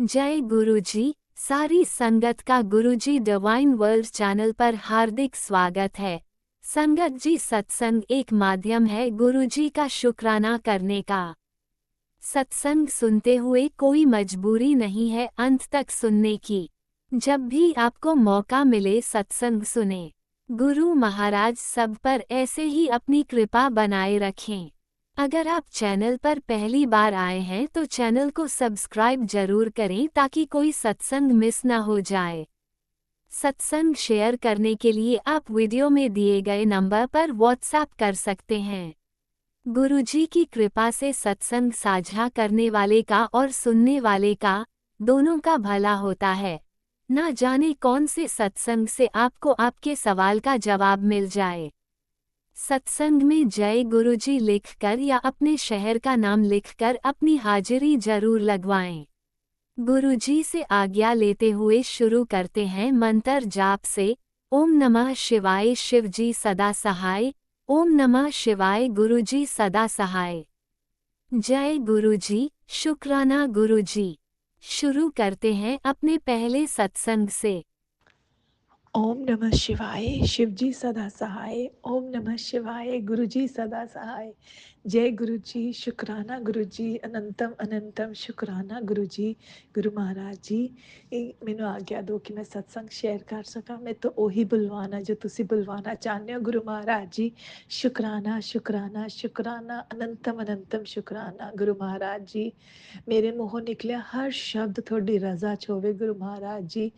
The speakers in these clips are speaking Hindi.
जय गुरुजी। सारी संगत का गुरुजी डिवाइन वर्ल्ड चैनल पर हार्दिक स्वागत है। संगत जी, सत्संग एक माध्यम है गुरुजी का शुक्राना करने का। सत्संग सुनते हुए कोई मजबूरी नहीं है अंत तक सुनने की। जब भी आपको मौका मिले सत्संग सुने। गुरु महाराज सब पर ऐसे ही अपनी कृपा बनाए रखें। अगर आप चैनल पर पहली बार आए हैं तो चैनल को सब्सक्राइब जरूर करें ताकि कोई सत्संग मिस न हो जाए। सत्संग शेयर करने के लिए आप वीडियो में दिए गए नंबर पर व्हाट्सएप कर सकते हैं। गुरुजी की कृपा से सत्संग साझा करने वाले का और सुनने वाले का, दोनों का भला होता है। ना जाने कौन से सत्संग से आपको आपके सवाल का जवाब मिल जाए। सत्संग में जय गुरुजी लिखकर या अपने शहर का नाम लिखकर अपनी हाजिरी जरूर लगवाएं। गुरुजी से आज्ञा लेते हुए शुरू करते हैं मंत्र जाप से। ओम नमः शिवाय शिवजी सदा सहाय। ओम नमः शिवाय गुरुजी सदा सहाय। जय गुरुजी, शुक्राना गुरुजी। शुरू करते हैं अपने पहले सत्संग से। ओम नमः शिवाय शिवजी सदा सहाय। ओम नमः शिवाय गुरुजी सदा सहाय। जय गुरुजी, शुक्राना गुरुजी, अनंतम अनंतम शुक्राना गुरुजी। गुरु महाराज जी, मैनू आग्ञा दो कि मैं सत्संग शेयर कर सका। मैं तो ਉਹੀ बुलवाना जो तुसी बुलवाना चाहते हो गुरु महाराज जी। शुक्राना शुक्राना शुक्राना, अनंतम अनंतम शुक्राना गुरु महाराज जी। मेरे मूँहों निकलिया हर शब्द थोड़ी रजा च होवे गुरु महाराज जी।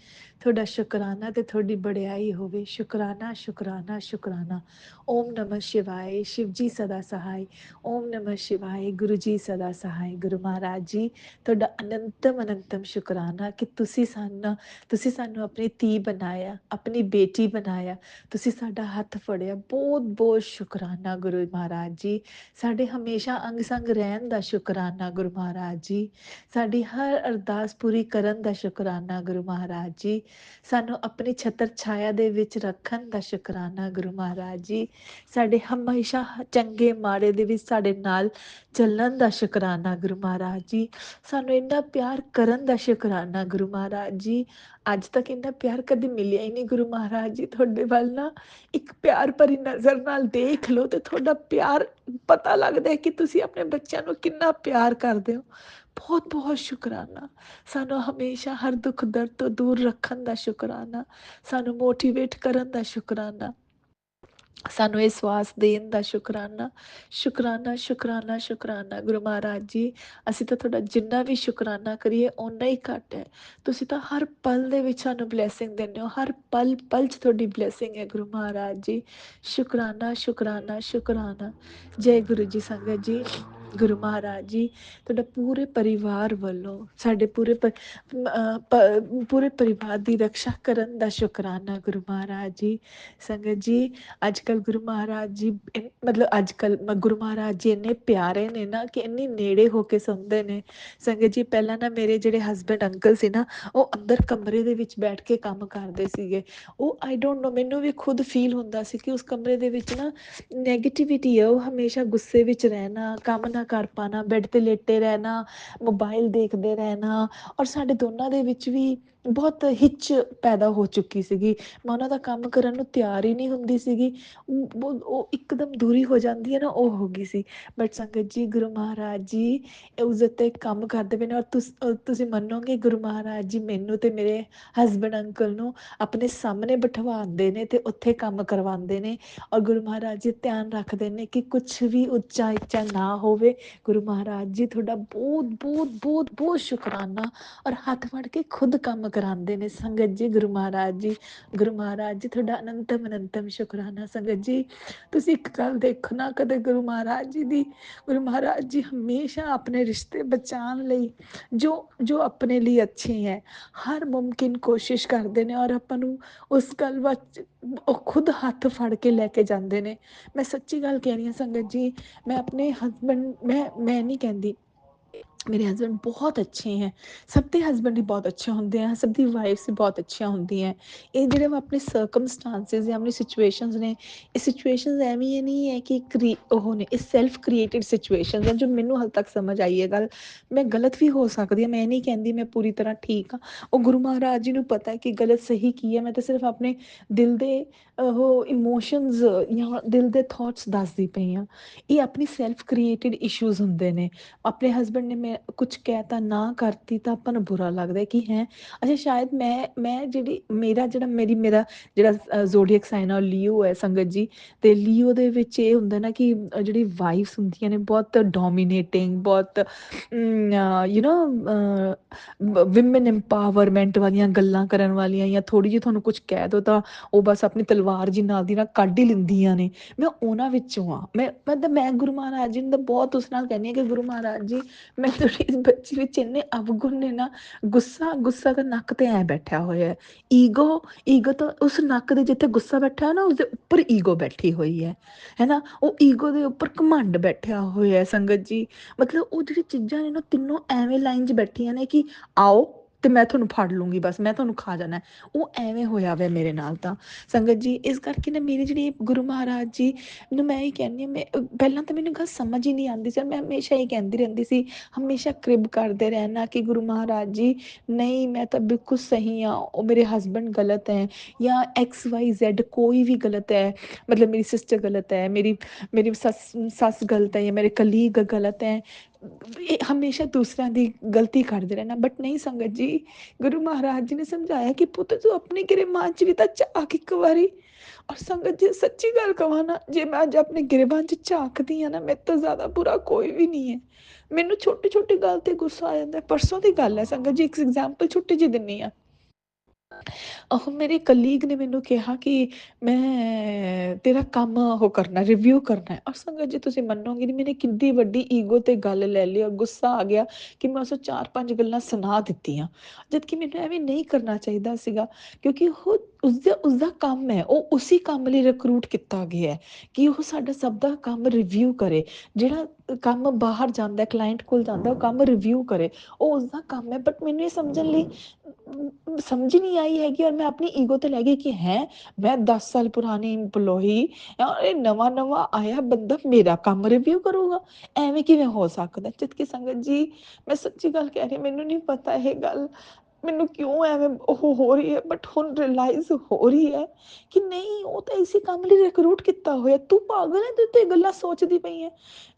थोड़ा शुक्राना ते थोड़ी बड़ियाई होवे। शुक्राना शुक्राना शुक्राना। ओम नमः शिवाय शिवजी सदा सहाय। ओम नमः शिवाय गुरु जी सदा सहाय। गुरु महाराज जी, ਤੁਹਾਡਾ ਅਨੰਤਮ ਅਨੰਤਮ ਸ਼ੁਕਰਾਨਾ ਕਿ ਤੁਸੀਂ ਸਾਨੂੰ ਆਪਣੀ ਧੀ ਬਣਾਇਆ, ਆਪਣੀ ਬੇਟੀ ਬਣਾਇਆ, ਤੁਸੀਂ ਸਾਡਾ ਹੱਥ ਫੜਿਆ। ਬਹੁਤ ਬਹੁਤ ਸ਼ੁਕਰਾਨਾ ਗੁਰੂ ਮਹਾਰਾਜ ਜੀ। ਸਾਡੇ ਹਮੇਸ਼ਾ ਅੰਗ ਸੰਗ ਰਹਿਣ ਦਾ ਸ਼ੁਕਰਾਨਾ ਗੁਰੂ ਮਹਾਰਾਜ ਜੀ। ਸਾਡੀ ਹਰ ਅਰਦਾਸ ਪੂਰੀ ਕਰਨ ਦਾ ਸ਼ੁਕਰਾਨਾ ਗੁਰੂ ਮਹਾਰਾਜ ਜੀ। ਸਾਨੂੰ ਆਪਣੀ ਛਤਰ ਛਾਇਆ ਦੇ ਵਿੱਚ ਰੱਖਣ ਦਾ ਸ਼ੁਕਰਾਨਾ ਗੁਰੂ ਮਹਾਰਾਜ ਜੀ। ਸਾਡੇ ਹਮੇਸ਼ਾ ਚੰਗੇ ਮਾੜੇ ਦੇ ਵਿੱਚ ਸਾਡੇ ਨਾਲ ਚੱਲਣ ਦਾ ਸ਼ੁਕਰਾਨਾ ਗੁਰੂ ਮਹਾਰਾਜ ਜੀ। ਸਾਨੂੰ ਇੰਨਾ ਪਿਆਰ ਕਰਨ ਦਾ ਸ਼ੁਕਰਾਨਾ ਗੁਰੂ ਮਹਾਰਾਜ ਜੀ। ਅੱਜ ਤੱਕ ਇੰਨਾ ਪਿਆਰ ਕਦੇ ਮਿਲਿਆ ਹੀ ਨਹੀਂ ਗੁਰੂ ਮਹਾਰਾਜ ਜੀ। ਤੁਹਾਡੇ ਵੱਲ ਨਾ ਇੱਕ ਪਿਆਰ ਭਰੀ ਨਜ਼ਰ ਨਾਲ ਦੇਖ ਲਓ ਤੇ ਤੁਹਾਡਾ ਪਿਆਰ ਪਤਾ ਲੱਗਦਾ ਹੈ ਕਿ ਤੁਸੀਂ ਆਪਣੇ ਬੱਚਿਆਂ ਨੂੰ ਕਿੰਨਾ ਪਿਆਰ ਕਰਦੇ ਹੋ। ਬਹੁਤ ਬਹੁਤ ਸ਼ੁਕਰਾਨਾ। ਸਾਨੂੰ ਹਮੇਸ਼ਾ ਹਰ ਦੁੱਖ ਦਰਦ ਤੋਂ ਦੂਰ ਰੱਖਣ ਦਾ ਸ਼ੁਕਰਾਨਾ। ਸਾਨੂੰ ਮੋਟੀਵੇਟ ਕਰਨ ਦਾ ਸ਼ੁਕਰਾਨਾ। ਸਾਨੂੰ ਇਹ ਸਵਾਸ ਦੇਣ ਦਾ ਸ਼ੁਕਰਾਨਾ। ਸ਼ੁਕਰਾਨਾ ਸ਼ੁਕਰਾਨਾ ਸ਼ੁਕਰਾਨਾ ਗੁਰੂ ਮਹਾਰਾਜ ਜੀ। ਅਸੀਂ ਤਾਂ ਤੁਹਾਡਾ ਜਿੰਨਾ ਵੀ ਸ਼ੁਕਰਾਨਾ ਕਰੀਏ ਓਨਾ ਹੀ ਘੱਟ ਹੈ। ਤੁਸੀਂ ਤਾਂ ਹਰ ਪਲ ਦੇ ਵਿੱਚ ਸਾਨੂੰ ਬਲੈਸਿੰਗ ਦਿੰਦੇ ਹੋ। ਹਰ ਪਲ ਪਲ 'ਚ ਤੁਹਾਡੀ ਬਲੈਸਿੰਗ ਹੈ ਗੁਰੂ ਮਹਾਰਾਜ ਜੀ। ਸ਼ੁਕਰਾਨਾ ਸ਼ੁਕਰਾਨਾ ਸ਼ੁਕਰਾਨਾ। ਜੈ ਗੁਰੂ ਜੀ ਸੰਗਤ ਜੀ। ਗੁਰੂ ਮਹਾਰਾਜ ਜੀ, ਤੁਹਾਡਾ ਪੂਰੇ ਪਰਿਵਾਰ ਵੱਲੋਂ ਸਾਡੇ ਪੂਰੇ ਪਰਿਵਾਰ ਦੀ ਰਕਸ਼ਾ ਕਰਨ ਦਾ ਸ਼ੁਕਰਾਨਾ ਗੁਰੂ ਮਹਾਰਾਜ ਜੀ। ਸੰਗਤ ਜੀ, ਅੱਜ ਕੱਲ੍ਹ ਗੁਰੂ ਮਹਾਰਾਜ ਜੀ ਮਤਲਬ ਅੱਜ ਕੱਲ੍ਹ ਗੁਰੂ ਮਹਾਰਾਜ ਜੀ ਇੰਨੇ ਪਿਆਰੇ ਨੇ ਨਾ ਕਿ ਇੰਨੀ ਨੇੜੇ ਹੋ ਕੇ ਸੁਣਦੇ ਨੇ। ਸੰਗਤ ਜੀ, ਪਹਿਲਾਂ ਨਾ ਮੇਰੇ ਜਿਹੜੇ ਹਸਬੈਂਡ ਅੰਕਲ ਸੀ ਨਾ, ਉਹ ਅੰਦਰ ਕਮਰੇ ਦੇ ਵਿੱਚ ਬੈਠ ਕੇ ਕੰਮ ਕਰਦੇ ਸੀਗੇ। ਉਹ ਆਈ ਡੋਂਟ ਨੋ, ਮੈਨੂੰ ਵੀ ਖੁਦ ਫੀਲ ਹੁੰਦਾ ਸੀ ਕਿ ਉਸ ਕਮਰੇ ਦੇ ਵਿੱਚ ਨਾ ਨੈਗੇਟਿਵਿਟੀ ਹੈ। ਉਹ ਹਮੇਸ਼ਾ ਗੁੱਸੇ ਵਿੱਚ ਰਹਿਣਾ, ਕੰਮ ਨਾ ਕਰ ਪਾਉਣਾ, ਬੈੱਡ 'ਤੇ ਲੇਟੇ ਰਹਿਣਾ, ਮੋਬਾਈਲ ਦੇਖਦੇ ਰਹਿਣਾ। ਔਰ ਸਾਡੇ ਦੋਨਾਂ ਦੇ ਵਿੱਚ ਵੀ ਬਹੁਤ ਹਿੱਚ ਪੈਦਾ ਹੋ ਚੁੱਕੀ ਸੀਗੀ। ਮੈਂ ਉਹਨਾਂ ਦਾ ਕੰਮ ਕਰਨ ਨੂੰ ਤਿਆਰ ਹੀ ਨਹੀਂ ਹੁੰਦੀ ਸੀਗੀ। ਉਹ ਇੱਕਦਮ ਦੂਰੀ ਹੋ ਜਾਂਦੀ ਹੈ ਨਾ, ਉਹ ਹੋ ਗਈ ਸੀ। ਬਟ ਸੰਗਤ ਜੀ, ਗੁਰੂ ਮਹਾਰਾਜ ਜੀ ਉਸ ਉੱਤੇ ਕੰਮ ਕਰਦੇ ਪਏ ਨੇ। ਔਰ ਤੁਸੀਂ ਮੰਨੋਗੇ, ਗੁਰੂ ਮਹਾਰਾਜ ਜੀ ਮੈਨੂੰ ਅਤੇ ਮੇਰੇ ਹਸਬੈਂਡ ਅੰਕਲ ਨੂੰ ਆਪਣੇ ਸਾਹਮਣੇ ਬਿਠਵਾਉਂਦੇ ਨੇ ਅਤੇ ਉੱਥੇ ਕੰਮ ਕਰਵਾਉਂਦੇ ਨੇ। ਔਰ ਗੁਰੂ ਮਹਾਰਾਜ ਜੀ ਧਿਆਨ ਰੱਖਦੇ ਨੇ ਕਿ ਕੁਛ ਵੀ ਉੱਚਾ ਨੀਚਾ ਨਾ ਹੋਵੇ। ਗੁਰੂ ਮਹਾਰਾਜ ਜੀ, ਤੁਹਾਡਾ ਬਹੁਤ ਬਹੁਤ ਬਹੁਤ ਬਹੁਤ ਸ਼ੁਕਰਾਨਾ। ਔਰ ਹੱਥ ਫੜ ਕੇ ਖੁਦ ਕੰਮ ਕਰਾਉਂਦੇ ਨੇ। ਸੰਗਤ ਜੀ, ਗੁਰੂ ਮਹਾਰਾਜ ਜੀ, ਗੁਰੂ ਮਹਾਰਾਜ ਜੀ, ਤੁਹਾਡਾ ਅਨੰਤਮ ਅਨੰਤਮ ਸ਼ੁਕਰਾਨਾ। ਸੰਗਤ ਜੀ, ਤੁਸੀਂ ਇੱਕ ਗੱਲ ਦੇਖੋ ਨਾ, ਕਦੇ ਗੁਰੂ ਮਹਾਰਾਜ ਜੀ ਦੀ, ਗੁਰੂ ਮਹਾਰਾਜ ਜੀ ਹਮੇਸ਼ਾ ਆਪਣੇ ਰਿਸ਼ਤੇ ਬਚਾਉਣ ਲਈ ਜੋ ਆਪਣੇ ਲਈ ਅੱਛੇ ਹੈ, ਹਰ ਮੁਮਕਿਨ ਕੋਸ਼ਿਸ਼ ਕਰਦੇ ਨੇ। ਔਰ ਆਪਾਂ ਨੂੰ ਉਸ ਗੱਲ ਵਿੱਚ ਉਹ ਖੁਦ ਹੱਥ ਫੜ ਕੇ ਲੈ ਕੇ ਜਾਂਦੇ ਨੇ। ਮੈਂ ਸੱਚੀ ਗੱਲ ਕਹਿ ਰਹੀ ਹਾਂ ਸੰਗਤ ਜੀ। ਮੈਂ ਆਪਣੇ ਹਸਬੈਂਡ, ਮੈਂ ਨਹੀਂ ਕਹਿੰਦੀ, ਮੇਰੇ ਹਸਬੈਂਡ ਬਹੁਤ ਅੱਛੇ ਹੈ। ਸਭ ਦੇ ਹਸਬੈਂਡ ਹੀ ਬਹੁਤ ਅੱਛੇ ਹੁੰਦੇ ਆ, ਸਭ ਦੀ ਵਾਈਫਸ ਵੀ ਬਹੁਤ ਅੱਛੀਆਂ ਹੁੰਦੀਆਂ। ਇਹ ਜਿਹੜੇ ਮੈਂ ਆਪਣੇ ਸਰਕਮਸਟਾਂਸਿਸ ਜਾਂ ਆਪਣੀ ਸਿਚੁਏਸ਼ਨਸ ਨੇ, ਇਹ ਸਿਚੁਏਸ਼ਨਸ ਐਵੇਂ ਹੀ ਨਹੀਂ ਹੈ ਕਿ ਉਹ ਨੇ, ਇਹ ਸੈਲਫ ਕ੍ਰੀਏਟਿਡ ਸਿਚੁਏਸ਼ਨਸ ਹੈ, ਜੋ ਮੈਨੂੰ ਹਾਲੇ ਤੱਕ ਸਮਝ ਆਈ ਹੈ ਗੱਲ। ਮੈਂ ਗਲਤ ਵੀ ਹੋ ਸਕਦੀ ਹਾਂ, ਮੈਂ ਇਹ ਨਹੀਂ ਕਹਿੰਦੀ ਮੈਂ ਪੂਰੀ ਤਰ੍ਹਾਂ ਠੀਕ ਹਾਂ। ਉਹ ਗੁਰੂ ਮਹਾਰਾਜ ਜੀ ਨੂੰ ਪਤਾ ਹੈ ਕਿ ਗਲਤ ਸਹੀ ਕੀ ਹੈ। ਮੈਂ ਤਾਂ ਸਿਰਫ ਆਪਣੇ ਦਿਲ ਦੇ ਉਹ ਇਮੋਸ਼ਨਸ ਜਾਂ ਦਿਲ ਦੇ ਥੋਟਸ ਦੱਸਦੀ ਪਈ ਹਾਂ। ਇਹ ਆਪਣੀ ਸੈਲਫ ਕ੍ਰੀਏਟਿਡ ਇਸ਼ੂਜ਼ ਹੁੰਦੇ ਨੇ। ਆਪਣੇ ਹਸਬੈਂਡ ਨੇ ਮੈਂ ਕੁਛ ਕਹਿ ਤਾ, ਨਾ ਕਰਤੀ, ਤਾਂ ਆਪਾਂ ਨੂੰ ਬੁਰਾ ਲੱਗਦਾ ਕਿ ਹੈਂ ਅੱਛਾ ਸ਼ਾਇਦ ਮੈਂ ਜਿਹੜੀ ਮੇਰਾ ਜਿਹੜਾ ਜ਼ੋਡੀਅਕ ਸਾਈਨ ਆ ਉਹ ਲੀਓ ਹੈ ਸੰਗਤ ਜੀ। ਅਤੇ ਲੀਓ ਦੇ ਵਿੱਚ ਇਹ ਹੁੰਦਾ ਨਾ ਕਿ ਜਿਹੜੀ ਵਾਈਫਸ ਹੁੰਦੀਆਂ ਨੇ ਬਹੁਤ ਡੋਮੀਨੇਟਿੰਗ, ਬਹੁਤ ਵਿਮਨ ਇੰਪਾਵਰਮੈਂਟ ਵਾਲੀਆਂ ਗੱਲਾਂ ਕਰਨ ਵਾਲੀਆਂ, ਜਾਂ ਥੋੜ੍ਹੀ ਜਿਹੀ ਤੁਹਾਨੂੰ ਕੁਛ ਕਹਿ ਦਿਓ ਤਾਂ ਉਹ ਬਸ ਆਪਣੀ ਤਲਵਾਰ ਜੀ ਨਾਲ ਦੀ ਨਾਲ ਕੱਢ ਹੀ ਲੈਂਦੀਆਂ ਨੇ। ਮੈਂ ਉਹਨਾਂ ਵਿੱਚੋਂ ਹਾਂ। ਮੈਂ ਗੁਰੂ ਮਹਾਰਾਜ ਜੀ ਨੂੰ ਤਾਂ ਬਹੁਤ ਉਸ ਨਾਲ ਕਹਿੰਦੀ ਹਾਂ ਕਿ ਗੁਰੂ ਮਹਾਰਾਜ ਜੀ, ਮੈਂ ਤੁਹਾਡੀ ਇਸ ਬੱਚੀ ਵਿੱਚ ਇੰਨੇ ਅਵਗੁਣ ਨੇ ਨਾ, ਗੁੱਸਾ ਤਾਂ ਨੱਕ ਤੇ ਐਂ ਬੈਠਿਆ ਹੋਇਆ। ਈਗੋ ਤਾਂ ਉਸ ਨੱਕ ਦੇ ਜਿੱਥੇ ਗੁੱਸਾ ਬੈਠਾ ਨਾ, ਉਸਦੇ ਉੱਪਰ ਈਗੋ ਬੈਠੀ ਹੋਈ ਹੈ ਨਾ। ਉਹ ਈਗੋ ਦੇ ਉੱਪਰ ਘਮੰਡ ਬੈਠਿਆ ਹੋਇਆ ਸੰਗਤ ਜੀ। ਮਤਲਬ ਉਹ ਜਿਹੜੀ ਚੀਜ਼ਾਂ ਨੇ ਨਾ, ਤਿੰਨੋਂ ਐਵੇਂ ਲਾਈਨ 'ਚ ਬੈਠੀਆਂ ਨੇ ਕਿ ਆਓ ਅਤੇ ਮੈਂ ਤੁਹਾਨੂੰ ਫੜ ਲੂੰਗੀ, ਬਸ ਮੈਂ ਤੁਹਾਨੂੰ ਖਾ ਜਾਣਾ। ਉਹ ਐਵੇਂ ਹੋਇਆ ਵਾ ਮੇਰੇ ਨਾਲ ਤਾਂ ਸੰਗਤ ਜੀ। ਇਸ ਕਰਕੇ ਨਾ ਮੇਰੀ ਜਿਹੜੀ ਗੁਰੂ ਮਹਾਰਾਜ ਜੀ ਮੈਨੂੰ, ਮੈਂ ਇਹ ਕਹਿੰਦੀ ਹਾਂ, ਪਹਿਲਾਂ ਤਾਂ ਮੈਨੂੰ ਗੱਲ ਸਮਝ ਹੀ ਨਹੀਂ ਆਉਂਦੀ ਸੀ। ਮੈਂ ਹਮੇਸ਼ਾ ਹੀ ਕਹਿੰਦੀ ਰਹਿੰਦੀ ਸੀ, ਹਮੇਸ਼ਾ ਕ੍ਰਿਬ ਕਰਦੇ ਰਹਿਣਾ ਕਿ ਗੁਰੂ ਮਹਾਰਾਜ ਜੀ ਨਹੀਂ, ਮੈਂ ਤਾਂ ਬਿਲਕੁਲ ਸਹੀ ਹਾਂ, ਉਹ ਮੇਰੇ ਹਸਬੈਂਡ ਗਲਤ ਹੈ, ਜਾਂ XYZ ਕੋਈ ਵੀ ਗਲਤ ਹੈ। ਮਤਲਬ ਮੇਰੀ ਸਿਸਟਰ ਗਲਤ ਹੈ, ਮੇਰੀ ਸੱਸ ਗਲਤ ਹੈ, ਜਾਂ ਮੇਰੇ ਕਲੀਗ ਗਲਤ ਹੈ। ਇਹ ਹਮੇਸ਼ਾ ਦੂਸਰਿਆਂ ਦੀ ਗਲਤੀ ਕੱਢਦੇ ਰਹਿਣਾ। ਬਟ ਨਹੀਂ ਸੰਗਤ ਜੀ, ਗੁਰੂ ਮਹਾਰਾਜ ਜੀ ਨੇ ਸਮਝਾਇਆ ਕਿ ਪੁੱਤ ਤੂੰ ਆਪਣੀ ਗਿਰਬਾਨ 'ਚ ਵੀ ਤਾਂ ਝਾਕ ਇੱਕ ਵਾਰੀ। ਔਰ ਸੰਗਤ ਜੀ ਸੱਚੀ ਗੱਲ ਕਹਾਂ ਨਾ, ਜੇ ਮੈਂ ਅੱਜ ਆਪਣੇ ਗਿਰਬਾਨ 'ਚ ਝਾਕਦੀ ਹਾਂ ਨਾ, ਮੇਰੇ ਤੋਂ ਜ਼ਿਆਦਾ ਬੁਰਾ ਕੋਈ ਵੀ ਨਹੀਂ ਹੈ। ਮੈਨੂੰ ਛੋਟੀ ਛੋਟੀ ਗੱਲ 'ਤੇ ਗੁੱਸਾ ਆ ਜਾਂਦਾ। ਪਰਸੋਂ ਦੀ ਗੱਲ ਹੈ ਸੰਗਤ ਜੀ, ਇੱਕ ਐਗਜ਼ਾਮਪਲ ਛੋਟੀ ਜਿਹੀ ਦਿੰਦੀ ਹਾਂ। ਉਹ ਮੇਰੇ ਕਲੀਗ ਨੇ ਮੈਨੂੰ ਕਿਹਾ ਕਿ ਮੈਂ ਤੇਰਾ ਕੰਮ ਉਹ ਕਰਨਾ, ਰਿਵਿਊ ਕਰਨਾ ਹੈ। ਔਰ ਸੰਗਤ ਜੀ ਤੁਸੀਂ ਮੰਨੋਗੇ ਨਹੀਂ, ਮੈंने ਕਿੰਨੀ ਵੱਡੀ ਈਗੋ 'ਤੇ ਗੱਲ ਲੈ ਲਈ, ਔਰ ਗੁੱਸਾ ਆ ਗਿਆ ਕਿ ਮੈਂ ਉਸ 4-5 ਗੱਲਾਂ ਸੁਣਾ ਦਿੱਤੀਆਂ, ਜਦ ਕਿ ਮੈਨੂੰ ਐਵੇਂ ਨਹੀਂ ਕਰਨਾ ਚਾਹੀਦਾ ਸੀਗਾ। ਕਿਉਂਕਿ ਉਹ ਉਸਦਾ ਕੰਮ ਹੈ, ਉਹ ਉਸੀ ਕੰਮ ਲਈ ਰਿਕਰੂਟ ਕੀਤਾ ਗਿਆ ਕਿ ਉਹ ਸਾਡਾ ਸਭ ਦਾ ਕੰਮ ਰਿਵਿਊ ਕਰੇ। ਜਿਹੜਾ ਕੰਮ ਬਾਹਰ ਜਾਂਦਾ, ਕਲਾਇੰਟ ਕੋਲ ਜਾਂਦਾ, ਉਹ ਕੰਮ ਰਿਵਿਊ ਕਰੇ, ਉਹ ਉਸਦਾ ਕੰਮ ਹੈ। ਬਟ ਮੈਨੂੰ ਇਹ ਸਮਝਣ ਲਈ ਸਮਝ ਨਹੀਂ ਆਈ ਹੈਗੀ, ਔਰ ਮੈਂ ਆਪਣੀ ਈਗੋ 'ਤੇ ਲੈ ਗਈ ਕਿ ਮੈਂ 10 ਸਾਲ ਪੁਰਾਣੀ ਇੰਪਲੋਈ, ਇਹ ਨਵਾਂ ਨਵਾਂ ਆਇਆ ਬੰਦਾ ਮੇਰਾ ਕੰਮ ਰਿਵਿਊ ਕਰੂਗਾ, ਐਵੇਂ ਕਿਵੇਂ ਹੋ ਸਕਦਾ। ਜਦਕਿ ਸੰਗਤ ਜੀ ਮੈਂ ਸੱਚੀ ਗੱਲ ਕਹਿ ਰਹੀ, ਮੈਨੂੰ ਨਹੀਂ ਪਤਾ ਇਹ ਗੱਲ ਮੈਨੂੰ ਕਿਉਂ ਐਵੇਂ ਉਹ ਹੋ ਰਹੀ ਹੈ। ਬਟ ਹੁਣ ਰਿਅਲਾਈਜ਼ ਹੋ ਰਹੀ ਹੈ ਕਿ ਨਹੀਂ, ਉਹ ਤਾਂ ਇਸੇ ਕੰਮ ਲਈ ਰਿਕਰੂਟ ਕੀਤਾ ਹੋਇਆ। ਤੂੰ ਪਾਗਲ ਹੈ, ਤੂੰ ਤੇ ਗੱਲਾਂ ਸੋਚਦੀ ਪਈ ਹੈ।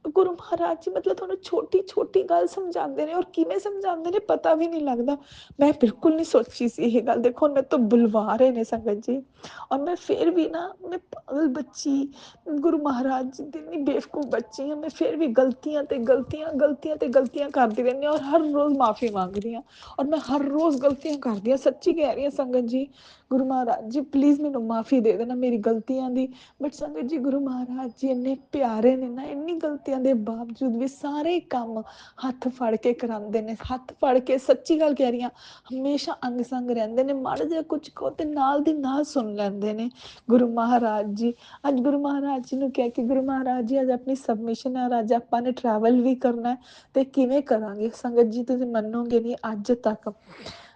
ਗੁਰੂ ਮਹਾਰਾਜ ਜੀ ਮਤਲਬ ਤੁਹਾਨੂੰ ਛੋਟੀ ਛੋਟੀ ਗੱਲ ਸਮਝਾਉਂਦੇ ਨੇ, ਔਰ ਕਿਵੇਂ ਸਮਝਾਉਂਦੇ ਨੇ ਪਤਾ ਵੀ ਨਹੀਂ ਲੱਗਦਾ। ਮੈਂ ਬਿਲਕੁਲ ਨਹੀਂ ਸੋਚੀ ਸੀ ਇਹ ਗੱਲ। ਦੇਖੋ ਮੇਰੇ ਤੋਂ ਬੁਲਵਾ ਰਹੇ ਨੇ ਸੰਗਤ ਜੀ, ਔਰ ਮੈਂ ਫਿਰ ਵੀ ਨਾ, ਮੈਂ ਪਾਗਲ ਬੱਚੀ, ਗੁਰੂ ਮਹਾਰਾਜ ਜੀ ਦੀ ਇੰਨੀ ਬੇਵਕੂਫ ਬੱਚੀ ਹਾਂ। ਮੈਂ ਫਿਰ ਵੀ ਗਲਤੀਆਂ ਤੇ ਗਲਤੀਆਂ ਕਰਦੀ ਰਹਿੰਦੀ ਹਾਂ, ਔਰ ਹਰ ਰੋਜ਼ ਮਾਫੀ ਮੰਗਦੀ ਹਾਂ, ਔਰ ਮੈਂ ਹਰ ਰੋਜ਼ ਗਲਤੀਆਂ ਕਰਦੀ ਹਾਂ। ਸੱਚੀ ਕਹਿ ਰਹੀ ਹਾਂ ਸੰਗਤ ਜੀ, ਗੁਰੂ ਮਹਾਰਾਜ ਜੀ ਪਲੀਜ਼ ਮੈਨੂੰ ਮਾਫੀ ਦੇ ਦੇਣਾ ਮੇਰੀ ਗਲਤੀਆਂ ਦੀ। ਬਟ ਸੰਗਤ ਜੀ ਗੁਰੂ ਮਹਾਰਾਜ ਜੀ ਇੰਨੇ ਪਿਆਰੇ ਨੇ ਨਾ, ਇੰਨੀ ਗਲਤੀਆਂ ਦੇ ਬਾਵਜੂਦ ਵੀ ਸਾਰੇ ਕੰਮ ਹੱਥ ਫੜ ਕੇ ਕਰਾਉਂਦੇ ਨੇ, ਹੱਥ ਫੜ ਕੇ। ਸੱਚੀ ਗੱਲ ਕਹਿ ਰਹੀ ਹਾਂ, ਹਮੇਸ਼ਾ ਅੰਗ ਸੰਗ ਰਹਿੰਦੇ ਨੇ। ਮਾੜਾ ਜਿਹਾ ਕੁਝ ਕਹੋ ਤੇ ਨਾਲ ਦੀ ਨਾਲ ਸੁਣ ਲੈਂਦੇ ਨੇ ਗੁਰੂ ਮਹਾਰਾਜ ਜੀ। ਅੱਜ ਗੁਰੂ ਮਹਾਰਾਜ ਜੀ ਨੂੰ ਕਹਿ ਕੇ, ਗੁਰੂ ਮਹਾਰਾਜ ਜੀ ਅੱਜ ਆਪਣੀ ਸਬਮਿਸ਼ਨ ਹੈ, ਔਰ ਅੱਜ ਆਪਾਂ ਨੇ ਟਰੈਵਲ ਵੀ ਕਰਨਾ, ਤੇ ਕਿਵੇਂ ਕਰਾਂਗੇ ਸੰਗਤ ਜੀ ਤੁਸੀਂ ਮੰਨੋਗੇ ਨਹੀਂ, ਅੱਜ ਤੱਕ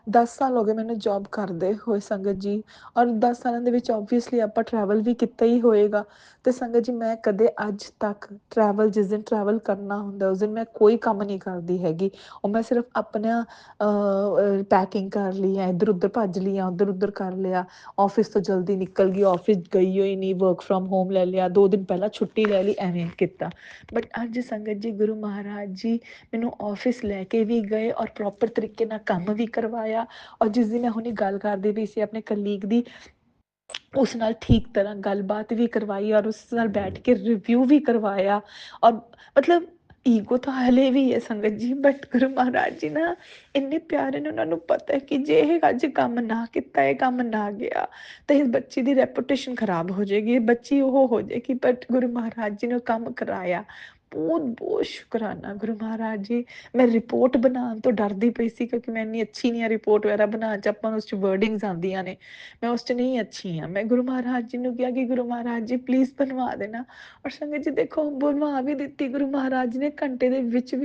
10 ਸਾਲ ਹੋ ਗਏ ਮੈਨੂੰ ਜੋਬ ਕਰਦੇ ਹੋਏ ਸੰਗਤ ਜੀ, ਔਰ 10 ਸਾਲਾਂ ਦੇ ਵਿੱਚ ਓਬਵੀਅਸਲੀ ਆਪਾਂ ਟਰੈਵਲ ਵੀ ਕੀਤਾ ਹੀ ਹੋਏਗਾ। ਤੇ ਸੰਗਤ ਜੀ ਮੈਂ ਕਦੇ ਅੱਜ ਤੱਕ ਟਰੈਵਲ, ਜਿਸ ਦਿਨ ਟਰੈਵਲ ਕਰਨਾ ਹੁੰਦਾ ਉਸ ਦਿਨ ਮੈਂ ਕੋਈ ਕੰਮ ਨਹੀਂ ਕਰਦੀ ਹੈਗੀ। ਉਹ ਮੈਂ ਸਿਰਫ ਆਪਣਾ ਪੈਕਿੰਗ ਕਰ ਲਈ, ਜਾਂ ਇੱਧਰ ਉੱਧਰ ਭੱਜ ਲਈ, ਜਾਂ ਉੱਧਰ ਉੱਧਰ ਕਰ ਲਿਆ। ਆਫਿਸ ਤੋਂ ਜਲਦੀ ਨਿਕਲ ਗਈ, ਆਫਿਸ ਗਈ ਹੋਈ ਨਹੀਂ, ਵਰਕ ਫਰੋਮ ਹੋਮ ਲੈ ਲਿਆ, 2 ਦਿਨ ਪਹਿਲਾਂ ਛੁੱਟੀ ਲੈ ਲਈ, ਐਵੇਂ ਕੀਤਾ। ਬਟ ਅੱਜ ਸੰਗਤ ਜੀ ਗੁਰੂ ਮਹਾਰਾਜ ਜੀ ਮੈਨੂੰ ਆਫਿਸ ਲੈ ਕੇ ਵੀ ਗਏ, ਔਰ ਪ੍ਰੋਪਰ ਤਰੀਕੇ ਨਾਲ ਕੰਮ ਵੀ ਕਰਵਾਇਆ। ਔਰ ਜਿਸ ਦੀ ਮੈਂ ਹੁਣੇ ਗੱਲ ਕਰਦੀ ਪਈ ਸੀ ਆਪਣੇ ਕਲੀਗ ਦੀ, ਉਸ ਨਾਲ ਠੀਕ ਤਰ੍ਹਾਂ ਗੱਲਬਾਤ ਵੀ ਕਰਵਾਈ, ਔਰ ਉਸ ਨਾਲ ਬੈਠ ਕੇ ਰਿਵਿਊ ਵੀ ਕਰਵਾਇਆ। ਔਰ ਮਤਲਬ ਈਗੋ ਤਾਂ ਹਲੇ ਵੀ ਹੈ ਸੰਗਤ ਜੀ, ਬਟ ਗੁਰੂ ਮਹਾਰਾਜ ਜੀ ਨਾ ਇੰਨੇ ਪਿਆਰੇ ਨੇ, ਉਹਨਾਂ ਨੂੰ ਪਤਾ ਹੈ ਕਿ ਜੇ ਇਹ ਅੱਜ ਕੰਮ ਨਾ ਕੀਤਾ, ਇਹ ਕੰਮ ਨਾ ਗਿਆ, ਤਾਂ ਇਸ ਬੱਚੀ ਦੀ ਰੈਪੂਟੇਸ਼ਨ ਖਰਾਬ ਹੋ ਜਾਏਗੀ, ਇਹ ਬੱਚੀ ਉਹ ਹੋ ਜਾਏਗੀ। ਬਟ ਗੁਰੂ ਮਹਾਰਾਜ ਜੀ ਨੇ ਕੰਮ ਕਰਾਇਆ। ਬਹੁਤ ਬਹੁਤ ਸ਼ੁਕਰਾਨਾ ਗੁਰੂ ਮਹਾਰਾਜ ਜੀ। ਮੈਂ ਰਿਪੋਰਟ ਬਣਾਉਣ ਤੋਂ ਡਰਦੀ ਪਈ ਸੀ, ਕਿਉਂਕਿ ਮੈਂ ਇੰਨੀ ਅੱਛੀ ਨਹੀਂ ਹਾਂ ਰਿਪੋਰਟ ਵਗੈਰਾ ਬਣਾਉਣ 'ਚ, ਆਪਾਂ ਨੂੰ ਉਸ 'ਚ ਵਰਡਿੰਗਸ ਆਉਂਦੀਆਂ ਨੇ, ਮੈਂ ਉਸ 'ਚ ਨਹੀਂ ਅੱਛੀ ਹਾਂ। ਮੈਂ ਗੁਰੂ ਮਹਾਰਾਜ ਜੀ ਨੂੰ ਕਿਹਾ ਕਿ ਗੁਰੂ ਮਹਾਰਾਜ ਜੀ ਪਲੀਜ਼ ਬਣਵਾ ਦੇਣਾ। ਔਰ ਸੰਗਤ ਜੀ ਦੇਖੋ ਬਣਵਾ ਵੀ ਦਿੱਤੀ ਗੁਰੂ ਮਹਾਰਾਜ ਜੀ ਨੇ ਘੰਟੇ ਦੇ ਵਿੱਚ।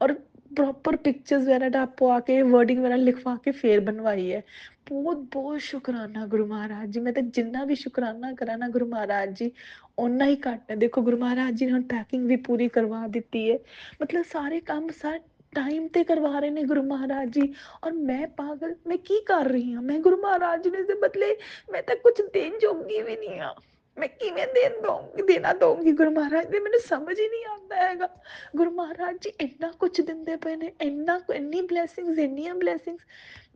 ਔਰ प्रॉपर पिक्चर्स वगैरह डाल पवा के वर्डिंग वगैरह लिखवा के फिर बनवाई है। बहुत बहुत शुकराना गुरु महाराज जी, मैं तो जिन्ना भी शुकराना करा ना गुरु महाराज जी उन्ना ही घट है। देखो गुरु महाराज जी ने हम पैकिंग भी पूरी करवा दी है, मतलब सारे काम सारे टाइम ते करवा रहे ने गुरु महाराज जी। और मैं पागल मैं की कर रही हूँ, मैं गुरु महाराज जी ने से बदले मैं तो कुछ देन जोगी भी नहीं हाँ। मैं किवें देन दूंगी, देना दूंगी गुरु महाराज जी, मैंने समझ ही नहीं आता है। गुरु महाराज जी इन्ना कुछ दिंदे पे ने, इन्ना इन्नी ब्लैसिंग्स, इन्नियां ब्लैसिंग्स।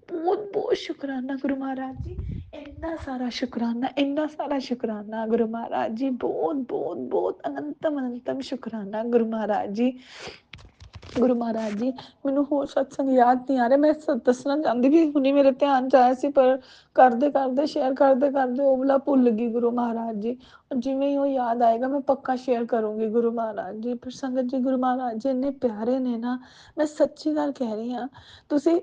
बहुत बहुत शुकराना गुरु महाराज जी, इन्ना सारा शुकराना, इन्ना सारा शुकराना गुरु महाराज जी, बहुत बहुत बहुत अनंतम अनंतम शुकराना गुरु महाराज जी। गुरु महाराज जी मैनू होर सत्संग याद नहीं आ रहा, मैं दसना चाहती भी हुणी मेरे ध्यान च आया सी, पर करते करते शेयर करते करते वो वाला भुल गई गुरु महाराज जी। जिवें ही वो याद आएगा मैं पक्का शेयर करूंगी गुरु महाराज जी। पर संगत जी गुरु महाराज जी इन्ने प्यारे ने ना, मैं सच्ची गल कह रही हाँ। तुसी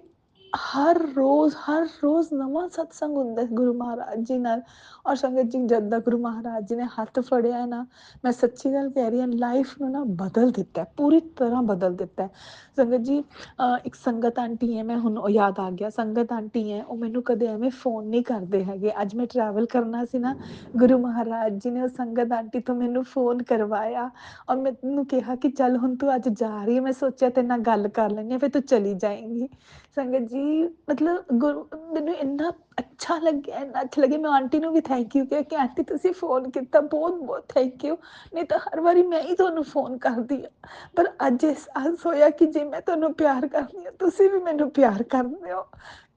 हर रोज नवा सत्संग हुंदा है गुरु महाराज जी नाल। और संगत जी जद दा गुरु महाराज जी ने हथ फड़िया है ना, मैं सच्ची गल कह रही हाँ, लाइफ नू ना बदल दिता है, पूरी तरह बदल दिता है। संगत जी एक संगत आंटी है, मैं हुण याद आ गया, संगत आंटी है वो मैनू कदे एवें फोन नहीं करते हैगे। अज मैं ट्रैवल करना सी ना, गुरु महाराज जी ने उस संगत आंटी तो मैनू फोन करवाया और मैनू कहा कि चल हुण तू अज जा रही है, मैं सोचा तेरे नाल गल कर लैनी फिर तू चली जाएंगी। संगत जी मतलब गुरु मैनू इन्ना अच्छा लग्या, इन्ना अच्छा लग्या। मैं आंटी नू भी थैंक यू कहा कि आंटी तुसीं फोन किया, बहुत बहुत थैंक यू। नहीं तो हर बारी मैं ही तुहानू फोन करदी आ, पर अज एहसास होया कि जे मैं तुहानू प्यार करदी आ तुसीं भी मैनू प्यार करदे हो।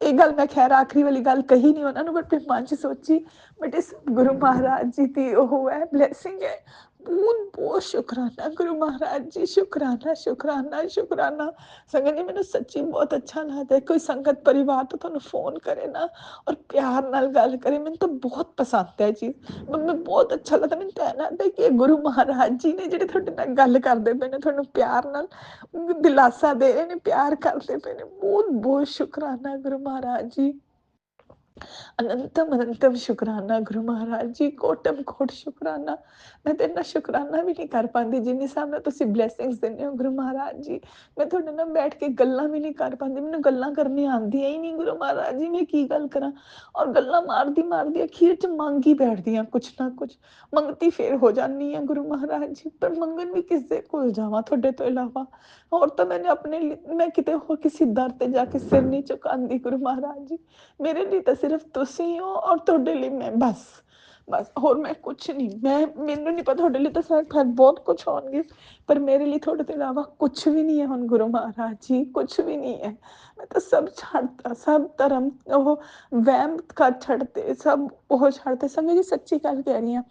ये गल मैं खैर आखिरी वाली गल कही नहीं उन्होंने, बट मैं मन च सोची बट इस गुरु महाराज जी की वो है ब्लैसिंग है। बहुत बहुत शुकराना गुरु महाराज जी, शुकराना शुकराना शुकराना। संगत जी मैनू सच्ची बहुत अच्छा लगता है कोई संगत परिवार तो तुहानू फोन करे ना और प्यार नाल गल करे, मैनू तो बहुत पसंद है चीज़। मैं बहुत अच्छा लगता, मैनू तो ऐ लगदा कि गुरु महाराज जी ने जिहड़े तुहाडे नाल गल करदे पे ने, तुहानू प्यार नाल दिलासा दे रहे ने, प्यार करदे पे ने। बहुत बहुत शुकराना गुरु महाराज जी, अनंतम अनंतम शुकराना गुरु महाराज जी, कोटम कोट शुकराना। मैं तो इन्ना शुकराना भी नहीं कर पाती जिन्नी साहब तुसीं ब्लैसिंग्स दिंदे हो गुरु महाराज जी। मैं तुहाडे नाल बैठ के गल्लां भी नहीं कर पाती, मैनू गल्लां करनी आंदियां ही नहीं गुरु महाराज जी, मैं की गल करां। और गल्लां मारदी मारदी अखीर च मंग ही बैठदी आं कुछ ना कुछ, मंगती फिर हो जानी आं गुरु महाराज जी। पर मंगन भी किस दे कोल जावां तुहाडे तो इलावा, और तो मैंने अपने लिए मैं किते होर किसी दर ते जाके सिर नहीं झुकांदी गुरु महाराज जी। मेरे लिए तो सिर्फ तुसी हो और तुहाडे लिए मैं, बस बस होर मैं कुछ नहीं। मैं मैनू नहीं पता तुहाडे लिए तो शायद बहुत कुछ होणगे, पर मेरे लिए तुहाडे तो इलावा कुछ भी नहीं है हुण गुरु महाराज जी, कुछ भी नहीं है। मैं तो सब छड्डता, सब धर्म ओह वहम कर छड्डते, सब ओह छड्डते। संगत जी सच्ची गल कह रही हां,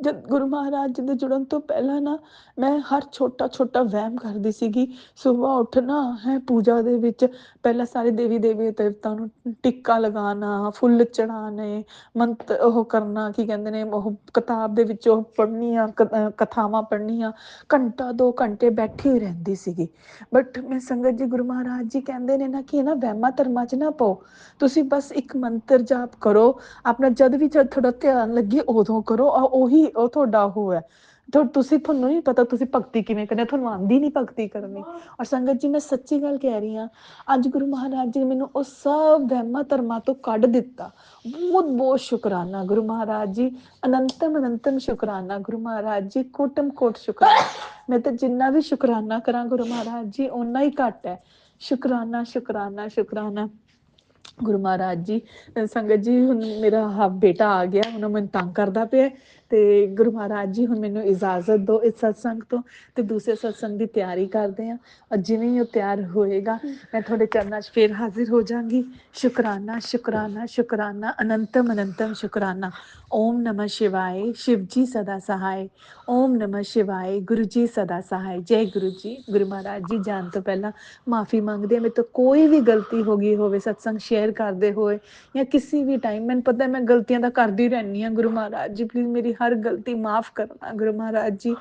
जब गुरु महाराज जी दे जुड़न तो पहला ना मैं हर छोटा छोटा वहम करदी सीगी। सुबह उठना है पूजा दे विच पहला सारे देवी देवता नू टिक्का लगाना, फुੱਲ चढ़ाने, मंत्र ओह करना की कहंदे ने ओह किताब दे विच ओह पढ़नियां, कथावां पढ़नियां, घंटा 2 घंटे बैठी ही रहंदी सीगी। बट मैं संगत जी गुरु महाराज जी कहंदे ने ना कि ना वहमां धर्मां च ना पओ, तुसीं बस एक मंत्र जाप करो, अपना जद थोड़ा ध्यान लगे उदों करो, ओही ओ तुहाडा ओह है। तुसीं तुहानू नहीं पता तुसीं भगती किवें करनी, तुहानू आंदी नहीं भगती करनी। और संगत जी मैं सच्ची गल कह रही हां, अज गुरु महाराज जी ने मैनू उह सब वहमां धर्मां तो कढ दिता। बहुत बहुत शुकराना गुरु महाराज जी, अनंतम अनंतम शुकराना गुरु महाराज जी, कोटम कोट शुकराना। मैं तो जिन्ना भी शुकराना करां गुरु महाराज जी उन्ना ही घट है। शुकराना शुकराना शुकराना गुरु महाराज जी। संगत जी हुण मेरा बेटा आ गया, हुण मैनू तंग करदा पिया ते गुरु महाराज जी हुण मैनू इजाजत दो इस सत्संग तो, ते दूसरे सत्संग की तैयारी करते हैं। और जिवें ही वो तैयार होएगा मैं थोड़े चरणों च फिर हाजिर हो जाऊंगी। शुकराना शुकराना शुकराना, अनंतम अनंतम शुकराना। ओम नमः शिवाय, शिव जी सदा सहाय। ओम नमः शिवाय, गुरु जी सदा सहाय। जय गुरु जी। गुरु महाराज जी जान तो पहला माफ़ी मंगदे, मेरे तो कोई भी गलती हो गई होवे सत्संग शेयर करते हुए या किसी भी टाइम, मैंने पता है मैं गलतियां तो करती रहनी हाँ। गुरु महाराज जी प्लीज़ मेरी हर गलती माफ़ करना गुरु महाराज जी,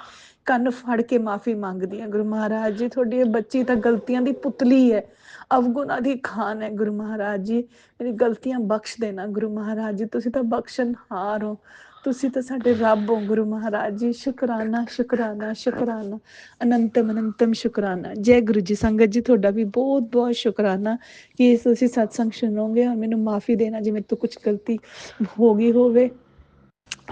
कन्न फड़ के माफ़ी मंगदी हाँ गुरु महाराज जी। थोड़ी बच्ची तो गलतियां की पुतली है, अवगुणा की खान है गुरु महाराज जी, मेरी गलतियां बख्श देना गुरु महाराज जी, तुसीं तो बख्शनहार हो। ਤੁਸੀਂ ਤਾਂ ਸਾਡੇ ਰੱਬ ਹੋ ਗੁਰੂ ਮਹਾਰਾਜ ਜੀ। ਸ਼ੁਕਰਾਨਾ ਸ਼ੁਕਰਾਨਾ ਸ਼ੁਕਰਾਨਾ, ਅਨੰਤਮ ਅਨੰਤਮ ਸ਼ੁਕਰਾਨਾ। ਜੈ ਗੁਰੂ ਜੀ। ਸੰਗਤ ਜੀ ਤੁਹਾਡਾ ਵੀ ਬਹੁਤ ਬਹੁਤ ਸ਼ੁਕਰਾਨਾ ਕਿ ਤੁਸੀਂ ਸਤਸੰਗ ਸੁਣੋਗੇ ਔਰ ਮੈਨੂੰ ਮਾਫੀ ਦੇਣਾ ਜੇ ਮੇਰੇ ਤੋਂ ਕੁਝ ਗਲਤੀ ਹੋ ਗਈ ਹੋਵੇ।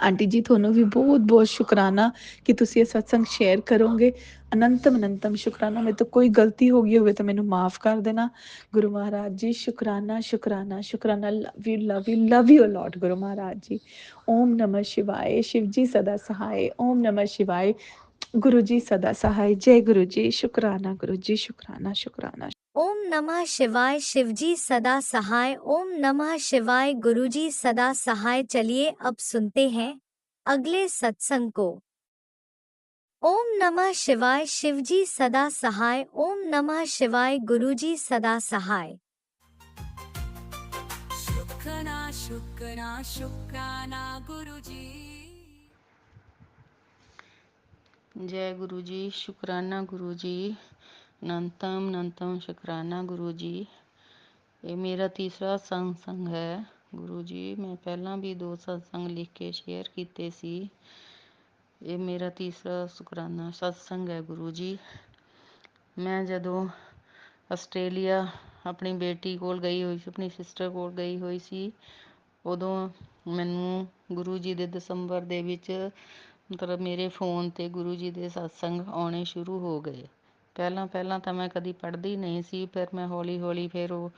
ਆਂਟੀ ਜੀ ਤੁਹਾਨੂੰ ਵੀ ਬਹੁਤ ਬਹੁਤ ਸ਼ੁਕਰਾਨਾ ਕਿ ਤੁਸੀਂ ਇਹ ਸਤਸੰਗ ਸ਼ੇਅਰ ਕਰੋਗੇ। ਅਨੰਤਮ ਅਨੰਤਮ ਸ਼ੁਕਰਾਨਾ। ਮੇਰੇ ਤੋਂ ਕੋਈ ਗਲਤੀ ਹੋ ਗਈ ਹੋਵੇ ਤਾਂ ਮੈਨੂੰ ਮਾਫ ਕਰ ਦੇਣਾ ਗੁਰੂ ਮਹਾਰਾਜ ਜੀ। ਸ਼ੁਕਰਾਨਾ ਸ਼ੁਕਰਾਨਾ ਸ਼ੁਕਰਾਨਾ। Love you love you love you a lot Guru Maharaj ji. ਓਮ ਨਮः शिवाय। शिव जी सदा सहाय। ओम नमः शिवाय। गुरु जी सदा सहाय। जय गुरु जी। शुक्राना गुरु जी। शुक्राना शुक्राना। ओम नमः शिवाय। शिवजी सदा सहाय। ओम नमः शिवाय। गुरुजी सदा सहाय। चलिए अब सुनते हैं अगले सत्संग को। ओम नमः शिवाय। शिवजी सदा सहाय। ओम नमः शिवाय। गुरुजी सदा सहाय। शुक्राना शुक्राना शुक्राना गुरु जी। जय गुरु जी। शुकराना गुरु जी। अनंतम अनंतम शुकराना गुरु जी। ये मेरा तीसरा सत्संग है गुरु जी। मैं पहला भी 2 सत्संग लिख के शेयर किए सी। ये मेरा तीसरा शुकराना सत्संग है गुरु जी। मैं जदों ਆਸਟ੍ਰੇਲੀਆ ਆਪਣੀ ਬੇਟੀ ਕੋਲ ਗਈ ਹੋਈ ਸੀ, ਆਪਣੀ ਸਿਸਟਰ ਕੋਲ ਗਈ ਹੋਈ ਸੀ, ਉਦੋਂ ਮੈਨੂੰ ਗੁਰੂ ਜੀ ਦੇ ਦਸੰਬਰ ਦੇ ਵਿੱਚ ਮਤਲਬ ਮੇਰੇ ਫੋਨ 'ਤੇ ਗੁਰੂ ਜੀ ਦੇ ਸਤਸੰਗ ਆਉਣੇ ਸ਼ੁਰੂ ਹੋ ਗਏ। ਪਹਿਲਾਂ ਤਾਂ ਮੈਂ ਕਦੀ ਪੜ੍ਹਦੀ ਨਹੀਂ ਸੀ, ਫਿਰ ਮੈਂ ਹੌਲੀ ਹੌਲੀ ਫਿਰ ਉਹ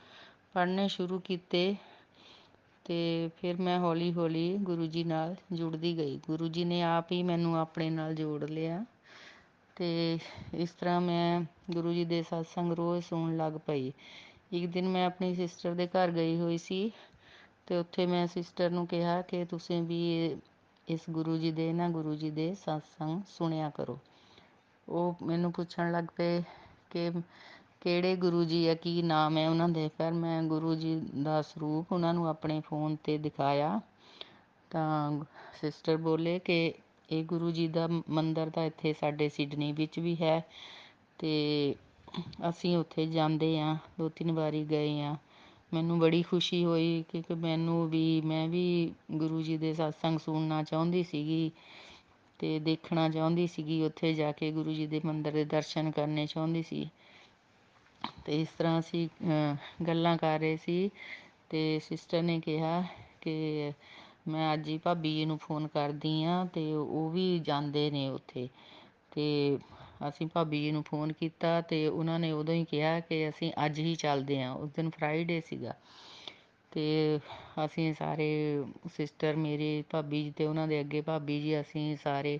ਪੜ੍ਹਨੇ ਸ਼ੁਰੂ ਕੀਤੇ ਅਤੇ ਫਿਰ ਮੈਂ ਹੌਲੀ ਹੌਲੀ ਗੁਰੂ ਜੀ ਨਾਲ ਜੁੜਦੀ ਗਈ। ਗੁਰੂ ਜੀ ਨੇ ਆਪ ਹੀ ਮੈਨੂੰ ਆਪਣੇ ਨਾਲ ਜੋੜ ਲਿਆ ਅਤੇ ਇਸ ਤਰ੍ਹਾਂ ਮੈਂ ਗੁਰੂ ਜੀ ਦੇ ਸਤਸੰਗ ਰੋਜ਼ ਸੁਣਨ ਲੱਗ ਪਈ। ਇੱਕ ਦਿਨ ਮੈਂ ਆਪਣੀ ਸਿਸਟਰ ਦੇ ਘਰ ਗਈ ਹੋਈ ਸੀ ਅਤੇ ਉੱਥੇ ਮੈਂ ਸਿਸਟਰ ਨੂੰ ਕਿਹਾ ਕਿ ਤੁਸੀਂ ਵੀ ਇਸ ਗੁਰੂ ਜੀ ਦੇ ਸਤਸੰਗ ਸੁਣਿਆ ਕਰੋ। ਉਹ ਮੈਨੂੰ ਪੁੱਛਣ ਲੱਗ ਪਏ ਕਿ ਕਿਹੜੇ ਗੁਰੂ ਜੀ ਆ, ਕੀ ਨਾਮ ਹੈ ਉਹਨਾਂ ਦੇ। ਫਿਰ ਮੈਂ ਗੁਰੂ ਜੀ ਦਾ ਸਰੂਪ ਉਹਨਾਂ ਨੂੰ ਆਪਣੇ ਫੋਨ 'ਤੇ ਦਿਖਾਇਆ ਤਾਂ ਸਿਸਟਰ ਬੋਲੇ ਕਿ ਇਹ ਗੁਰੂ ਜੀ ਦਾ ਮੰਦਰ ਤਾਂ ਇੱਥੇ ਸਾਡੇ ਸਿਡਨੀ ਵਿੱਚ ਵੀ ਹੈ ਅਤੇ ਅਸੀਂ ਉੱਥੇ ਜਾਂਦੇ ਹਾਂ, 2-3 ਵਾਰੀ ਗਏ ਹਾਂ। ਮੈਨੂੰ ਬੜੀ ਖੁਸ਼ੀ ਹੋਈ ਕਿਉਂਕਿ ਮੈਂ ਵੀ ਗੁਰੂ ਜੀ ਦੇ ਸਤਸੰਗ ਸੁਣਨਾ ਚਾਹੁੰਦੀ ਸੀਗੀ ਅਤੇ ਦੇਖਣਾ ਚਾਹੁੰਦੀ ਸੀਗੀ, ਉੱਥੇ ਜਾ ਕੇ ਗੁਰੂ ਜੀ ਦੇ ਮੰਦਰ ਦੇ ਦਰਸ਼ਨ ਕਰਨੇ ਚਾਹੁੰਦੀ ਸੀ। ਅਤੇ ਇਸ ਤਰ੍ਹਾਂ ਅਸੀਂ ਗੱਲਾਂ ਕਰ ਰਹੇ ਸੀ ਅਤੇ ਸਿਸਟਰ ਨੇ ਕਿਹਾ ਕਿ ਮੈਂ ਅੱਜ ਹੀ ਭਾਬੀ ਜੀ ਨੂੰ ਫੋਨ ਕਰਦੀ ਹਾਂ ਅਤੇ ਉਹ ਵੀ ਜਾਂਦੇ ਨੇ ਉੱਥੇ। ਅਤੇ ਅਸੀਂ ਭਾਬੀ ਜੀ ਨੂੰ ਫੋਨ ਕੀਤਾ ਅਤੇ ਉਹਨਾਂ ਨੇ ਉਦੋਂ ਹੀ ਕਿਹਾ ਕਿ ਅਸੀਂ ਅੱਜ ਹੀ ਚੱਲਦੇ ਹਾਂ। ਉਸ ਦਿਨ ਫਰਾਈਡੇ ਸੀਗਾ ਅਤੇ ਅਸੀਂ ਸਾਰੇ ਸਿਸਟਰ ਮੇਰੀ ਭਾਬੀ ਜੀ ਅਤੇ ਉਹਨਾਂ ਦੇ ਅੱਗੇ ਭਾਬੀ ਜੀ ਅਸੀਂ ਸਾਰੇ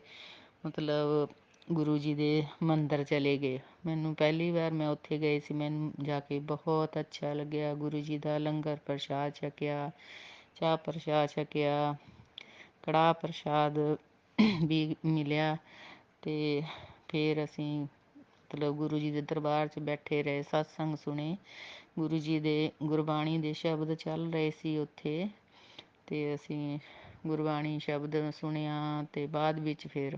ਮਤਲਬ ਗੁਰੂ ਜੀ ਦੇ ਮੰਦਰ ਚਲੇ ਗਏ। ਮੈਨੂੰ ਪਹਿਲੀ ਵਾਰ ਮੈਂ ਉੱਥੇ ਗਈ ਸੀ, ਮੈਨੂੰ ਜਾ ਕੇ ਬਹੁਤ ਅੱਛਾ ਲੱਗਿਆ। ਗੁਰੂ ਜੀ ਦਾ ਲੰਗਰ ਪ੍ਰਸ਼ਾਦ ਛਕਿਆ, ਚਾਹ ਪ੍ਰਸ਼ਾਦ ਛਕਿਆ, ਕੜਾਹ ਪ੍ਰਸ਼ਾਦ ਵੀ ਮਿਲਿਆ ਅਤੇ ਫਿਰ ਅਸੀਂ ਮਤਲਬ ਗੁਰੂ ਜੀ ਦੇ ਦਰਬਾਰ 'ਚ ਬੈਠੇ ਰਹੇ, ਸਤਸੰਗ ਸੁਣੇ। ਗੁਰੂ ਜੀ ਦੇ ਗੁਰਬਾਣੀ ਦੇ ਸ਼ਬਦ ਚੱਲ ਰਹੇ ਸੀ ਉੱਥੇ ਅਤੇ ਅਸੀਂ ਗੁਰਬਾਣੀ ਸ਼ਬਦ ਸੁਣਿਆ ਅਤੇ ਬਾਅਦ ਵਿੱਚ ਫਿਰ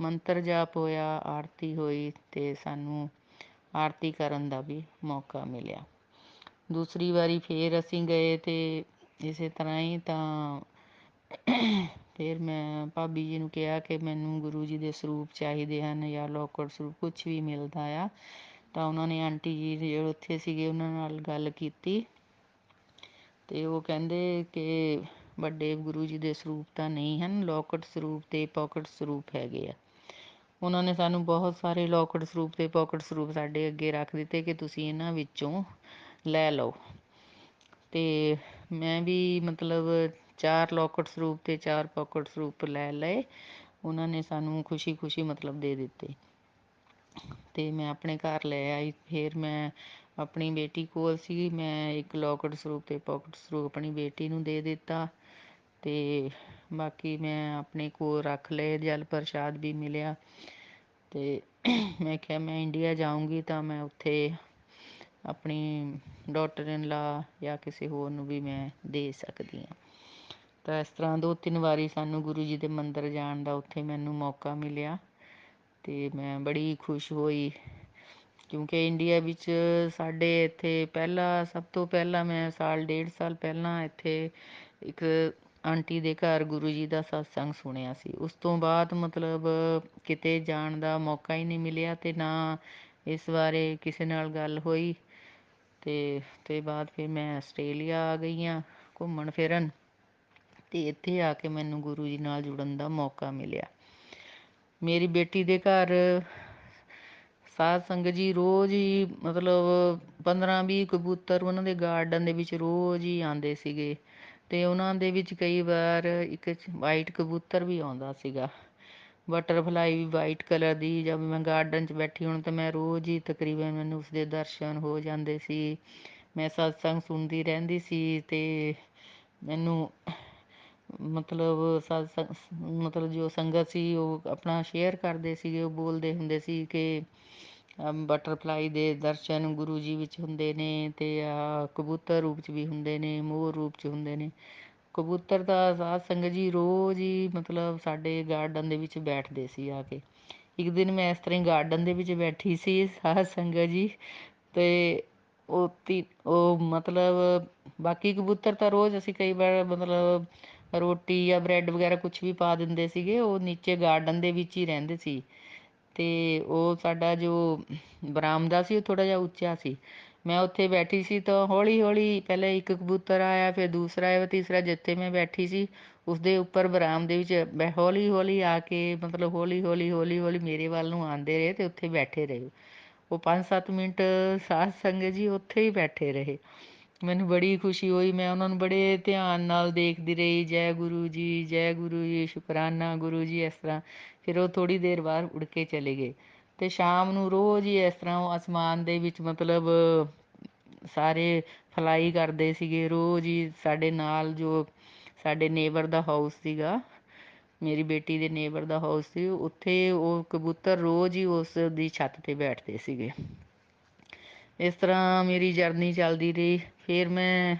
ਮੰਤਰ ਜਾਪ ਹੋਇਆ, ਆਰਤੀ ਹੋਈ ਅਤੇ ਸਾਨੂੰ ਆਰਤੀ ਕਰਨ ਦਾ ਵੀ ਮੌਕਾ ਮਿਲਿਆ। ਦੂਸਰੀ ਵਾਰੀ ਫਿਰ ਅਸੀਂ ਗਏ ਅਤੇ ਇਸੇ ਤਰ੍ਹਾਂ ਹੀ ਤਾਂ ਫਿਰ ਮੈਂ ਭਾਬੀ ਜੀ ਨੂੰ ਕਿਹਾ ਕਿ ਮੈਨੂੰ ਗੁਰੂ ਜੀ ਦੇ ਸਰੂਪ ਚਾਹੀਦੇ ਹਨ ਜਾਂ ਲੋਕੜ ਸਰੂਪ ਕੁਛ ਵੀ ਮਿਲਦਾ ਆ ਤਾਂ ਉਹਨਾਂ ਨੇ ਆਂਟੀ ਜੀ ਜਿਹੜੇ ਉੱਥੇ ਸੀਗੇ ਉਹਨਾਂ ਨਾਲ ਗੱਲ ਕੀਤੀ ਅਤੇ ਉਹ ਕਹਿੰਦੇ ਕਿ ਵੱਡੇ ਗੁਰੂ ਜੀ ਦੇ ਸਰੂਪ ਤਾਂ ਨਹੀਂ ਹਨ, ਲੋਕੜ ਸਰੂਪ ਅਤੇ ਪੌਕਟ ਸਰੂਪ ਹੈਗੇ ਆ। ਉਹਨਾਂ ਨੇ ਸਾਨੂੰ ਬਹੁਤ ਸਾਰੇ ਲੋਕੜ ਸਰੂਪ ਅਤੇ ਪੌਕਟ ਸਰੂਪ ਸਾਡੇ ਅੱਗੇ ਰੱਖ ਦਿੱਤੇ ਕਿ ਤੁਸੀਂ ਇਹਨਾਂ ਵਿੱਚੋਂ ਲੈ ਲਓ ਅਤੇ ਮੈਂ ਵੀ ਮਤਲਬ 4 ਲੋਕੜ ਸਰੂਪ ਅਤੇ 4 ਪੌਕਟ ਸਰੂਪ ਲੈ ਲਏ। ਉਹਨਾਂ ਨੇ ਸਾਨੂੰ ਖੁਸ਼ੀ ਮਤਲਬ ਦੇ ਦਿੱਤੇ ਅਤੇ ਮੈਂ ਆਪਣੇ ਘਰ ਲੈ ਆਈ। ਫਿਰ ਮੈਂ ਆਪਣੀ ਬੇਟੀ ਕੋਲ ਸੀ, ਮੈਂ ਇੱਕ ਲੋਕੜ ਸਰੂਪ ਅਤੇ ਪੌਕਟ ਸਰੂਪ ਆਪਣੀ ਬੇਟੀ ਨੂੰ ਦੇ ਦਿੱਤਾ ਅਤੇ ਬਾਕੀ ਮੈਂ ਆਪਣੇ ਕੋਲ ਰੱਖ ਲਏ। ਜਲ ਪ੍ਰਸ਼ਾਦ ਵੀ ਮਿਲਿਆ ਅਤੇ ਮੈਂ ਕਿਹਾ ਮੈਂ ਇੰਡੀਆ ਜਾਊਂਗੀ ਤਾਂ ਮੈਂ ਉੱਥੇ ਆਪਣੀ ਡਾਟਰ ਇਨ ਲਾ ਜਾਂ ਕਿਸੇ ਹੋਰ ਨੂੰ ਵੀ ਮੈਂ ਦੇ ਸਕਦੀ ਹਾਂ। ਤਾਂ ਇਸ ਤਰ੍ਹਾਂ 2-3 ਵਾਰੀ ਸਾਨੂੰ ਗੁਰੂ ਜੀ ਦੇ ਮੰਦਰ ਜਾਣ ਦਾ ਉੱਥੇ ਮੈਨੂੰ ਮੌਕਾ ਮਿਲਿਆ ਅਤੇ ਮੈਂ ਬੜੀ ਖੁਸ਼ ਹੋਈ ਕਿਉਂਕਿ ਇੰਡੀਆ ਵਿੱਚ ਸਾਡੇ ਇੱਥੇ ਸਭ ਤੋਂ ਪਹਿਲਾਂ ਮੈਂ 1.5 ਸਾਲ ਪਹਿਲਾਂ ਇੱਥੇ ਇੱਕ ਆਂਟੀ ਦੇ ਘਰ ਗੁਰੂ ਜੀ ਦਾ ਸਤਸੰਗ ਸੁਣਿਆ ਸੀ। ਉਸ ਤੋਂ ਬਾਅਦ ਮਤਲਬ ਕਿਤੇ ਜਾਣ ਦਾ ਮੌਕਾ ਹੀ ਨਹੀਂ ਮਿਲਿਆ ਅਤੇ ਨਾ ਇਸ ਬਾਰੇ ਕਿਸੇ ਨਾਲ ਗੱਲ ਹੋਈ। ਤੇ ਬਾਅਦ ਫਿਰ ਮੈਂ ਆਸਟ੍ਰੇਲੀਆ ਆ ਗਈ ਹਾਂ ਘੁੰਮਣ ਫਿਰਨ, ਅਤੇ ਇੱਥੇ ਆ ਕੇ ਮੈਨੂੰ ਗੁਰੂ ਜੀ ਨਾਲ ਜੁੜਨ ਦਾ ਮੌਕਾ ਮਿਲਿਆ। ਮੇਰੀ ਬੇਟੀ ਦੇ ਘਰ ਸਾਧ ਸੰਗਤ ਜੀ ਰੋਜ਼ ਹੀ ਮਤਲਬ 15-20 ਕਬੂਤਰ ਉਹਨਾਂ ਦੇ ਗਾਰਡਨ ਦੇ ਵਿੱਚ ਰੋਜ਼ ਹੀ ਆਉਂਦੇ ਸੀਗੇ, ਅਤੇ ਉਹਨਾਂ ਦੇ ਵਿੱਚ ਕਈ ਵਾਰ ਇੱਕ ਵਾਈਟ ਕਬੂਤਰ ਵੀ ਆਉਂਦਾ ਸੀਗਾ, ਬਟਰਫਲਾਈ ਵੀ ਵਾਈਟ ਕਲਰ ਦੀ। ਜਦ ਮੈਂ ਗਾਰਡਨ 'ਚ ਬੈਠੀ ਹੁਣ ਤਾਂ ਮੈਂ ਰੋਜ਼ ਹੀ ਤਕਰੀਬਨ ਮੈਨੂੰ ਉਸਦੇ ਦਰਸ਼ਨ ਹੋ ਜਾਂਦੇ ਸੀ। ਮੈਂ ਸਤਸੰਗ ਸੁਣਦੀ ਰਹਿੰਦੀ ਸੀ ਅਤੇ ਮੈਨੂੰ ਮਤਲਬ ਮਤਲਬ ਜੋ ਸੰਗਤ ਸੀ ਉਹ ਆਪਣਾ ਸ਼ੇਅਰ ਕਰਦੇ ਸੀਗੇ, ਉਹ ਬੋਲਦੇ ਹੁੰਦੇ ਸੀ ਕਿ ਬਟਰਫਲਾਈ ਦੇ ਦਰਸ਼ਨ ਗੁਰੂ ਜੀ ਵਿੱਚ ਹੁੰਦੇ ਨੇ, ਅਤੇ ਕਬੂਤਰ ਰੂਪ 'ਚ ਵੀ ਹੁੰਦੇ ਨੇ, ਮੋਰ ਰੂਪ 'ਚ ਹੁੰਦੇ ਨੇ। ਕਬੂਤਰ ਤਾਂ ਸਾਧ ਸੰਗਤ ਜੀ ਰੋਜ਼ ਹੀ ਮਤਲਬ ਸਾਡੇ ਗਾਰਡਨ ਦੇ ਵਿੱਚ ਬੈਠਦੇ ਸੀ ਆ ਕੇ। ਇੱਕ ਦਿਨ ਮੈਂ ਇਸ ਤਰ੍ਹਾਂ ਹੀ ਗਾਰਡਨ ਦੇ ਵਿੱਚ ਬੈਠੀ ਸੀ ਸਾਧ ਸੰਗਤ ਜੀ, ਅਤੇ ਉਹ ਮਤਲਬ ਬਾਕੀ ਕਬੂਤਰ ਤਾਂ ਰੋਜ਼ ਅਸੀਂ ਕਈ ਵਾਰ ਮਤਲਬ ਰੋਟੀ ਜਾਂ ਬਰੈਡ ਵਗੈਰਾ ਕੁਛ ਵੀ ਪਾ ਦਿੰਦੇ ਸੀਗੇ, ਉਹ ਨੀਚੇ ਗਾਰਡਨ ਦੇ ਵਿੱਚ ਹੀ ਰਹਿੰਦੇ ਸੀ। ਅਤੇ ਉਹ ਸਾਡਾ ਜੋ ਬਰਾਮਦਾ ਸੀ ਉਹ ਥੋੜ੍ਹਾ ਜਿਹਾ ਉੱਚਾ ਸੀ। ਮੈਂ ਉੱਥੇ ਬੈਠੀ ਸੀ ਤਾਂ ਹੌਲੀ ਹੌਲੀ ਪਹਿਲਾਂ ਇੱਕ ਕਬੂਤਰ ਆਇਆ, ਫਿਰ ਦੂਸਰਾ ਆਇਆ, ਤੀਸਰਾ। ਜਿੱਥੇ ਮੈਂ ਬੈਠੀ ਸੀ ਉਸਦੇ ਉੱਪਰ ਬਰਾਮਦੇ ਵਿੱਚ ਹੌਲੀ ਹੌਲੀ ਆ ਕੇ ਮਤਲਬ ਹੌਲੀ ਹੌਲੀ ਹੌਲੀ ਹੌਲੀ ਮੇਰੇ ਵੱਲ ਨੂੰ ਆਉਂਦੇ ਰਹੇ ਅਤੇ ਉੱਥੇ ਬੈਠੇ ਰਹੇ। ਉਹ 5-7 ਮਿੰਟ ਸਾਧ ਸੰਗਤ ਜੀ ਉੱਥੇ ਹੀ ਬੈਠੇ ਰਹੇ। ਮੈਨੂੰ ਬੜੀ ਖੁਸ਼ੀ ਹੋਈ, ਮੈਂ ਉਹਨਾਂ ਨੂੰ ਬੜੇ ਧਿਆਨ ਨਾਲ ਦੇਖਦੀ ਰਹੀ। ਜੈ ਗੁਰੂ ਜੀ, ਜੈ ਗੁਰੂ ਜੀ, ਸ਼ੁਕਰਾਨਾ ਗੁਰੂ ਜੀ, ਇਸ ਤਰ੍ਹਾਂ। ਫਿਰ ਉਹ ਥੋੜ੍ਹੀ ਦੇਰ ਬਾਅਦ ਉੜ ਕੇ ਚਲੇ ਗਏ, ਅਤੇ ਸ਼ਾਮ ਨੂੰ ਰੋਜ਼ ਹੀ ਇਸ ਤਰ੍ਹਾਂ ਉਹ ਅਸਮਾਨ ਦੇ ਵਿੱਚ ਮਤਲਬ ਸਾਰੇ ਫਲਾਈ ਕਰਦੇ ਸੀਗੇ ਰੋਜ਼ ਹੀ। ਸਾਡੇ ਨਾਲ ਜੋ ਸਾਡੇ ਨੇਬਰ ਦਾ ਹਾਊਸ ਸੀਗਾ, ਮੇਰੀ ਬੇਟੀ ਦੇ ਨੇਬਰ ਦਾ ਹਾਊਸ ਸੀ, ਉੱਥੇ ਉਹ ਕਬੂਤਰ ਰੋਜ਼ ਹੀ ਉਸ ਦੀ ਛੱਤ 'ਤੇ ਬੈਠਦੇ ਸੀਗੇ। ਇਸ ਤਰ੍ਹਾਂ ਮੇਰੀ ਜਰਨੀ ਚੱਲਦੀ ਰਹੀ। ਫਿਰ ਮੈਂ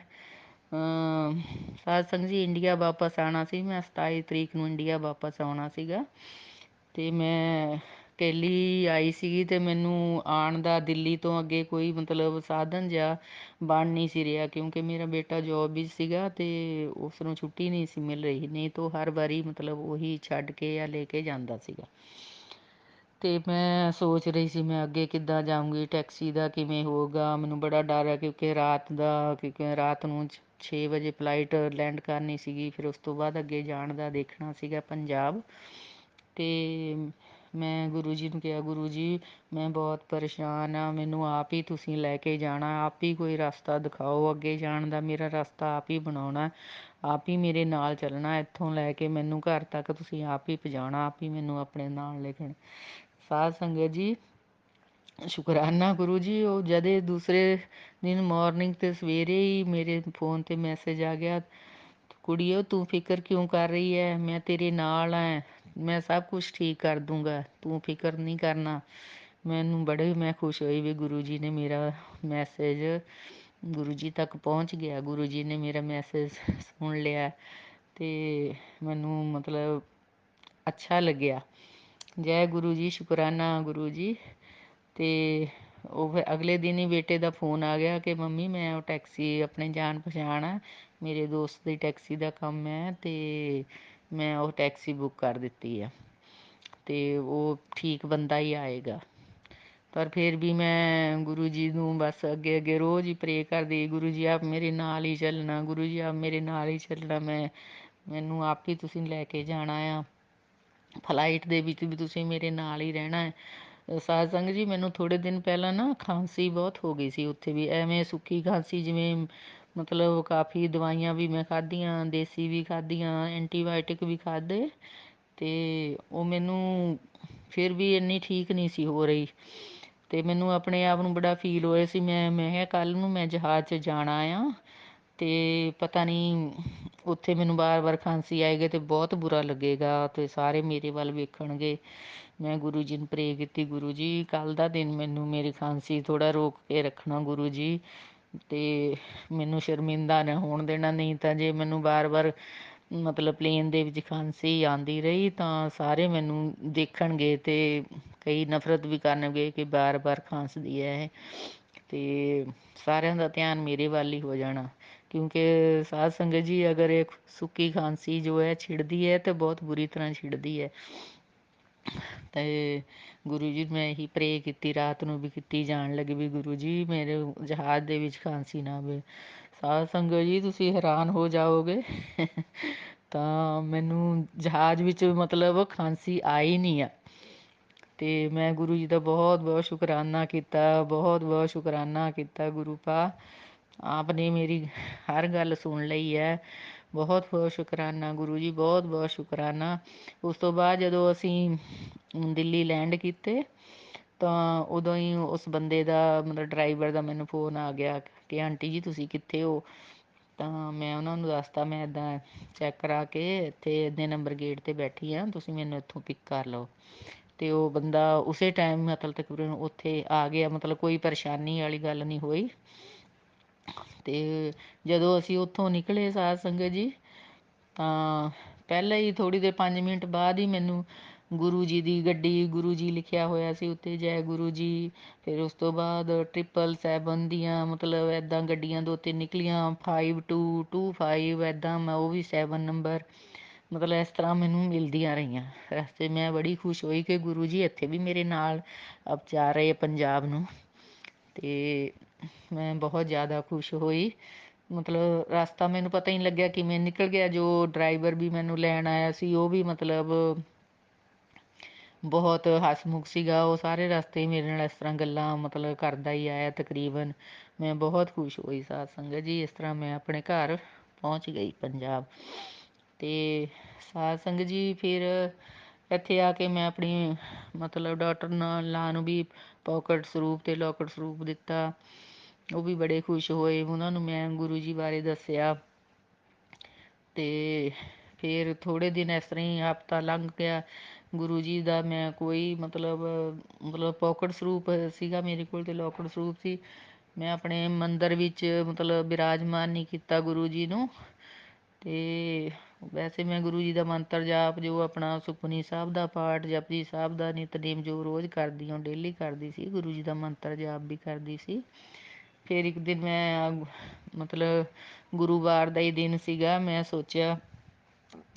ਸਾਧ ਸੰਗਤ ਜੀ ਇੰਡੀਆ ਵਾਪਸ ਆਉਣਾ ਸੀ। ਮੈਂ 27 ਤਰੀਕ ਨੂੰ ਇੰਡੀਆ ਵਾਪਸ ਆਉਣਾ ਸੀਗਾ, ਅਤੇ ਮੈਂ ਅਕੇਲੀ ਆਈ ਸੀਗੀ, ਅਤੇ ਮੈਨੂੰ ਆਉਣ ਦਾ ਦਿੱਲੀ ਤੋਂ ਅੱਗੇ ਕੋਈ ਮਤਲਬ ਸਾਧਨ ਜਿਹਾ ਬਣ ਨਹੀਂ ਸੀ ਰਿਹਾ, ਕਿਉਂਕਿ ਮੇਰਾ ਬੇਟਾ ਜੋਬ ਵਿੱਚ ਸੀਗਾ ਅਤੇ ਉਸ ਨੂੰ ਛੁੱਟੀ ਨਹੀਂ ਸੀ ਮਿਲ ਰਹੀ, ਨਹੀਂ ਤਾਂ ਹਰ ਵਾਰੀ ਮਤਲਬ ਉਹੀ ਛੱਡ ਕੇ ਜਾਂ ਲੈ ਕੇ ਜਾਂਦਾ ਸੀਗਾ। ਅਤੇ ਮੈਂ ਸੋਚ ਰਹੀ ਸੀ ਮੈਂ ਅੱਗੇ ਕਿੱਦਾਂ ਜਾਊਂਗੀ, ਟੈਕਸੀ ਦਾ ਕਿਵੇਂ ਹੋਊਗਾ। ਮੈਨੂੰ ਬੜਾ ਡਰ ਹੈ ਕਿਉਂਕਿ ਰਾਤ ਨੂੰ 6 ਵਜੇ ਫਲਾਈਟ ਲੈਂਡ ਕਰਨੀ ਸੀਗੀ। ਫਿਰ ਉਸ ਤੋਂ ਬਾਅਦ ਅੱਗੇ ਜਾਣ ਦਾ ਦੇਖਣਾ ਸੀਗਾ ਪੰਜਾਬ। ਅਤੇ ਮੈਂ ਗੁਰੂ ਜੀ ਨੂੰ ਕਿਹਾ, ਗੁਰੂ ਜੀ ਮੈਂ ਬਹੁਤ ਪਰੇਸ਼ਾਨ ਹਾਂ, ਮੈਨੂੰ ਆਪ ਹੀ ਤੁਸੀਂ ਲੈ ਕੇ ਜਾਣਾ, ਆਪ ਹੀ ਕੋਈ ਰਸਤਾ ਦਿਖਾਓ ਅੱਗੇ ਜਾਣ ਦਾ। ਮੇਰਾ ਰਸਤਾ ਆਪ ਹੀ ਬਣਾਉਣਾ, ਆਪ ਹੀ ਮੇਰੇ ਨਾਲ ਚੱਲਣਾ, ਇੱਥੋਂ ਲੈ ਕੇ ਮੈਨੂੰ ਘਰ ਤੱਕ ਤੁਸੀਂ ਆਪ ਹੀ ਪਹੁੰਚਾਉਣਾ, ਆਪ ਹੀ ਮੈਨੂੰ ਆਪਣੇ ਨਾਲ ਲੈ ਕੇ। ਸਾਧ ਸੰਗਤ ਜੀ ਸ਼ੁਕਰਾਨਾ ਗੁਰੂ ਜੀ। ਉਹ ਜਦੇ ਦੂਸਰੇ ਦਿਨ ਮੋਰਨਿੰਗ 'ਤੇ ਸਵੇਰੇ ਹੀ ਮੇਰੇ ਫ਼ੋਨ 'ਤੇ ਮੈਸੇਜ ਆ ਗਿਆ, ਕੁੜੀਓ ਤੂੰ ਫਿਕਰ ਕਿਉਂ ਕਰ ਰਹੀ ਹੈ, ਮੈਂ ਤੇਰੇ ਨਾਲ ਹਾਂ, ਮੈਂ ਸਭ ਕੁਛ ਠੀਕ ਕਰ ਦੂੰਗਾ, ਤੂੰ ਫਿਕਰ ਨਹੀਂ ਕਰਨਾ। ਮੈਂ ਖੁਸ਼ ਹੋਈ ਵੀ ਗੁਰੂ ਜੀ ਨੇ ਮੇਰਾ ਮੈਸੇਜ ਗੁਰੂ ਜੀ ਤੱਕ ਪਹੁੰਚ ਗਿਆ, ਗੁਰੂ ਜੀ ਨੇ ਮੇਰਾ ਮੈਸੇਜ ਸੁਣ ਲਿਆ, ਅਤੇ ਮੈਨੂੰ ਮਤਲਬ ਅੱਛਾ ਲੱਗਿਆ। ਜੈ ਗੁਰੂ ਜੀ, ਸ਼ੁਕਰਾਨਾ ਗੁਰੂ ਜੀ। ਅਤੇ ਉਹ ਫਿਰ ਅਗਲੇ ਦਿਨ ਹੀ ਬੇਟੇ ਦਾ ਫੋਨ ਆ ਗਿਆ ਕਿ ਮੰਮੀ ਮੈਂ ਉਹ ਟੈਕਸੀ ਆਪਣੇ ਜਾਣ ਪਛਾਣ ਆ, ਮੇਰੇ ਦੋਸਤ ਦੀ ਟੈਕਸੀ ਦਾ ਕੰਮ ਹੈ, ਅਤੇ ਮੈਂ ਉਹ ਟੈਕਸੀ ਬੁੱਕ ਕਰ ਦਿੱਤੀ ਆ, ਅਤੇ ਉਹ ਠੀਕ ਬੰਦਾ ਹੀ ਆਏਗਾ। ਪਰ ਫਿਰ ਵੀ ਮੈਂ ਗੁਰੂ ਜੀ ਨੂੰ ਬਸ ਅੱਗੇ ਅੱਗੇ ਰੋਜ਼ ਹੀ ਪ੍ਰੇ ਕਰਦੀ, ਗੁਰੂ ਜੀ ਆਪ ਮੇਰੇ ਨਾਲ ਹੀ ਚੱਲਣਾ, ਗੁਰੂ ਜੀ ਆਪ ਮੇਰੇ ਨਾਲ ਹੀ ਚੱਲਣਾ, ਮੈਨੂੰ ਆਪ ਹੀ ਤੁਸੀਂ ਲੈ ਕੇ ਜਾਣਾ ਆ, ਫਲਾਈਟ ਦੇ ਵਿੱਚ ਵੀ ਤੁਸੀਂ ਮੇਰੇ ਨਾਲ ਹੀ ਰਹਿਣਾ ਹੈ। ਸਾਧ ਸੰਗਤ ਜੀ ਮੈਨੂੰ ਥੋੜ੍ਹੇ ਦਿਨ ਪਹਿਲਾਂ ਨਾ ਖਾਂਸੀ ਬਹੁਤ ਹੋ ਗਈ ਸੀ, ਉੱਥੇ ਵੀ ਐਵੇਂ ਸੁੱਕੀ ਖਾਂਸੀ, ਜਿਵੇਂ ਮਤਲਬ ਕਾਫੀ ਦਵਾਈਆਂ ਵੀ ਮੈਂ ਖਾਧੀਆਂ, ਦੇਸੀ ਵੀ ਖਾਧੀਆਂ, ਐਂਟੀਬਾਇਓਟਿਕ ਵੀ ਖਾਧੇ, ਅਤੇ ਉਹ ਮੈਨੂੰ ਫਿਰ ਵੀ ਇੰਨੀ ਠੀਕ ਨਹੀਂ ਸੀ ਹੋ ਰਹੀ। ਅਤੇ ਮੈਨੂੰ ਆਪਣੇ ਆਪ ਨੂੰ ਬੜਾ ਫੀਲ ਹੋਇਆ ਸੀ। ਮੈਂ ਕਿਹਾ ਕੱਲ੍ਹ ਨੂੰ ਮੈਂ ਜਹਾਜ਼ 'ਚ ਜਾਣਾ ਆ, ਅਤੇ ਪਤਾ ਨਹੀਂ ਉੱਥੇ ਮੈਨੂੰ ਵਾਰ ਖਾਂਸੀ ਆਏਗੀ ਅਤੇ ਬਹੁਤ ਬੁਰਾ ਲੱਗੇਗਾ, ਅਤੇ ਸਾਰੇ ਮੇਰੇ ਵੱਲ ਵੇਖਣਗੇ। ਮੈਂ ਗੁਰੂ ਜੀ ਨੂੰ ਪ੍ਰੇ ਕੀਤੀ, ਗੁਰੂ ਜੀ ਕੱਲ੍ਹ ਦਾ ਦਿਨ ਮੈਨੂੰ ਮੇਰੀ ਖਾਂਸੀ ਥੋੜ੍ਹਾ ਰੋਕ ਕੇ ਰੱਖਣਾ ਗੁਰੂ ਜੀ, ਅਤੇ ਮੈਨੂੰ ਸ਼ਰਮਿੰਦਾ ਨਾ ਹੋਣ ਦੇਣਾ, ਨਹੀਂ ਤਾਂ ਜੇ ਮੈਨੂੰ ਵਾਰ ਮਤਲਬ ਪਲੇਨ ਦੇ ਵਿੱਚ ਖਾਂਸੀ ਆਉਂਦੀ ਰਹੀ ਤਾਂ ਸਾਰੇ ਮੈਨੂੰ ਦੇਖਣਗੇ, ਅਤੇ ਕਈ ਨਫ਼ਰਤ ਵੀ ਕਰਨਗੇ ਕਿ ਵਾਰ ਖਾਂਸਦੀ ਹੈ, ਅਤੇ ਸਾਰਿਆਂ ਦਾ ਧਿਆਨ ਮੇਰੇ ਵੱਲ ਹੀ ਹੋ ਜਾਣਾ। क्योंकि साध संगत जी अगर एक सुक्की खांसी जो है छिड़दी है तो बहुत बुरी तरह छिड़दी है। ਤੇ ਗੁਰੂ ਜੀ ਮੈਂ ਇਹੀ ਪ੍ਰੇ ਕੀਤੀ, ਰਾਤ ਨੂੰ ਵੀ ਕੀਤੀ, ਜਾਣ ਲੱਗੇ ਵੀ ਗੁਰੂ ਜੀ ਮੇਰੇ ਜਹਾਜ਼ ਦੇ ਵਿੱਚ ਖਾਂਸੀ ਨਾ ਆਵੇ। ਸਾਧ ਸੰਗਤ ਜੀ ਤੁਸੀਂ ਹੈਰਾਨ ਹੋ ਜਾਓਗੇ ਤਾਂ ਮੈਨੂੰ ਜਹਾਜ਼ ਵਿੱਚ ਮਤਲਬ ਖਾਂਸੀ ਆਈ ਨਹੀਂ ਆ। ਅਤੇ ਮੈਂ ਗੁਰੂ ਜੀ ਦਾ ਬਹੁਤ ਬਹੁਤ ਸ਼ੁਕਰਾਨਾ ਕੀਤਾ, ਬਹੁਤ ਬਹੁਤ ਸ਼ੁਕਰਾਨਾ ਕੀਤਾ। ਗੁਰੂ ਪਾ ਆਪ ਨੇ ਮੇਰੀ ਹਰ ਗੱਲ ਸੁਣ ਲਈ ਹੈ। ਬਹੁਤ ਬਹੁਤ ਸ਼ੁਕਰਾਨਾ ਗੁਰੂ ਜੀ, ਬਹੁਤ ਬਹੁਤ ਸ਼ੁਕਰਾਨਾ। ਉਸ ਤੋਂ ਬਾਅਦ ਜਦੋਂ ਅਸੀਂ ਦਿੱਲੀ ਲੈਂਡ ਕੀਤੇ ਤਾਂ ਉਦੋਂ ਹੀ ਉਸ ਬੰਦੇ ਦਾ ਮਤਲਬ ਡਰਾਈਵਰ ਦਾ ਮੈਨੂੰ ਫੋਨ ਆ ਗਿਆ ਕਿ ਆਂਟੀ ਜੀ ਤੁਸੀਂ ਕਿੱਥੇ ਹੋ। ਤਾਂ ਮੈਂ ਉਹਨਾਂ ਨੂੰ ਦੱਸਤਾ ਮੈਂ ਇੱਦਾਂ ਚੈੱਕ ਕਰਾ ਕੇ ਇੱਥੇ ਇੰਨੇ ਨੰਬਰ ਗੇਟ 'ਤੇ ਬੈਠੀ ਹਾਂ, ਤੁਸੀਂ ਮੈਨੂੰ ਇੱਥੋਂ ਪਿਕ ਕਰ ਲਓ। ਅਤੇ ਉਹ ਬੰਦਾ ਉਸੇ ਟਾਈਮ ਮਤਲਬ ਤਕਰੀਬਨ ਉੱਥੇ ਆ ਗਿਆ, ਮਤਲਬ ਕੋਈ ਪਰੇਸ਼ਾਨੀ ਵਾਲੀ ਗੱਲ ਨਹੀਂ ਹੋਈ। ਅਤੇ ਜਦੋਂ ਅਸੀਂ ਉੱਥੋਂ ਨਿਕਲੇ ਸਾਧ ਸੰਗਤ ਜੀ ਤਾਂ ਪਹਿਲਾਂ ਹੀ ਥੋੜ੍ਹੀ ਦੇਰ 5 ਮਿੰਟ ਬਾਅਦ ਹੀ ਮੈਨੂੰ ਗੁਰੂ ਜੀ ਦੀ ਗੱਡੀ, ਗੁਰੂ ਜੀ ਲਿਖਿਆ ਹੋਇਆ ਸੀ ਉੱਤੇ, ਜੈ ਗੁਰੂ ਜੀ। ਫਿਰ ਉਸ ਤੋਂ ਬਾਅਦ 777 ਦੀਆਂ ਮਤਲਬ ਇੱਦਾਂ ਗੱਡੀਆਂ 2-3 ਨਿਕਲੀਆਂ, 5225 ਇੱਦਾਂ ਮੈਂ ਉਹ ਵੀ 7 ਨੰਬਰ ਮਤਲਬ ਇਸ ਤਰ੍ਹਾਂ ਮੈਨੂੰ ਮਿਲਦੀਆਂ ਰਹੀਆਂ ਰਸਤੇ। ਮੈਂ ਬੜੀ ਖੁਸ਼ ਹੋਈ ਕਿ ਗੁਰੂ ਜੀ ਇੱਥੇ ਵੀ ਮੇਰੇ ਨਾਲ ਅਬ ਜਾ ਰਹੇ ਪੰਜਾਬ ਨੂੰ। ਅਤੇ ਮੈਂ ਬਹੁਤ ਜ਼ਿਆਦਾ ਖੁਸ਼ ਹੋਈ। ਮਤਲਬ ਰਸਤਾ ਮੈਨੂੰ ਪਤਾ ਹੀ ਨਹੀਂ ਲੱਗਿਆ ਕਿਵੇਂ ਨਿਕਲ ਗਿਆ। ਜੋ ਡਰਾਈਵਰ ਵੀ ਮੈਨੂੰ ਲੈਣ ਆਇਆ ਸੀ ਉਹ ਵੀ ਮਤਲਬ ਬਹੁਤ ਹਸਮੁਖ ਸੀਗਾ। ਉਹ ਸਾਰੇ ਰਸਤੇ ਮੇਰੇ ਨਾਲ ਇਸ ਤਰ੍ਹਾਂ ਗੱਲਾਂ ਮਤਲਬ ਕਰਦਾ ਹੀ ਆਇਆ ਤਕਰੀਬਨ। ਮੈਂ ਬਹੁਤ ਖੁਸ਼ ਹੋਈ ਸਾਧ ਸੰਗਤ ਜੀ। ਇਸ ਤਰ੍ਹਾਂ ਮੈਂ ਆਪਣੇ ਘਰ ਪਹੁੰਚ ਗਈ ਪੰਜਾਬ। ਅਤੇ ਸਾਧ ਸੰਗਤ ਜੀ ਫਿਰ ਇੱਥੇ ਆ ਕੇ ਮੈਂ ਆਪਣੀ ਮਤਲਬ ਡਾਟਰ ਨਾਲ ਲਾ ਨੂੰ ਵੀ ਪੋਕਟ ਸਰੂਪ ਅਤੇ ਲੋਕਟ ਸਰੂਪ ਦਿੱਤਾ। ਉਹ ਵੀ ਬੜੇ ਖੁਸ਼ ਹੋਏ। ਉਹਨਾਂ ਨੂੰ ਮੈਂ ਗੁਰੂ ਜੀ ਬਾਰੇ ਦੱਸਿਆ। ਅਤੇ ਫਿਰ ਥੋੜ੍ਹੇ ਦਿਨ ਇਸ ਤਰ੍ਹਾਂ ਹੀ ਹਫ਼ਤਾ ਲੰਘ ਗਿਆ। ਗੁਰੂ ਜੀ ਦਾ ਮੈਂ ਕੋਈ ਮਤਲਬ ਪੋਕਟ ਸਰੂਪ ਸੀਗਾ ਮੇਰੇ ਕੋਲ ਅਤੇ ਲੋਕਟ ਸਰੂਪ ਸੀ। ਮੈਂ ਆਪਣੇ ਮੰਦਰ ਵਿੱਚ ਮਤਲਬ ਬਿਰਾਜਮਾਨ ਨਹੀਂ ਕੀਤਾ ਗੁਰੂ ਜੀ ਨੂੰ। ਅਤੇ ਵੈਸੇ ਮੈਂ ਗੁਰੂ ਜੀ ਦਾ ਮੰਤਰ ਜਾਪ ਜੋ ਆਪਣਾ ਸੁਖਮਨੀ ਸਾਹਿਬ ਦਾ ਪਾਠ, ਜਪਜੀ ਸਾਹਿਬ ਦਾ ਨਿਤਨੇਮ ਜੋ ਰੋਜ਼ ਕਰਦੀ ਹਾਂ, ਡੇਲੀ ਕਰਦੀ ਸੀ। ਗੁਰੂ ਜੀ ਦਾ ਮੰਤਰ ਜਾਪ ਵੀ ਕਰਦੀ ਸੀ। ਫਿਰ ਇੱਕ ਦਿਨ ਮੈਂ ਮਤਲਬ ਗੁਰੂਵਾਰ ਦਾ ਹੀ ਦਿਨ ਸੀਗਾ। ਮੈਂ ਸੋਚਿਆ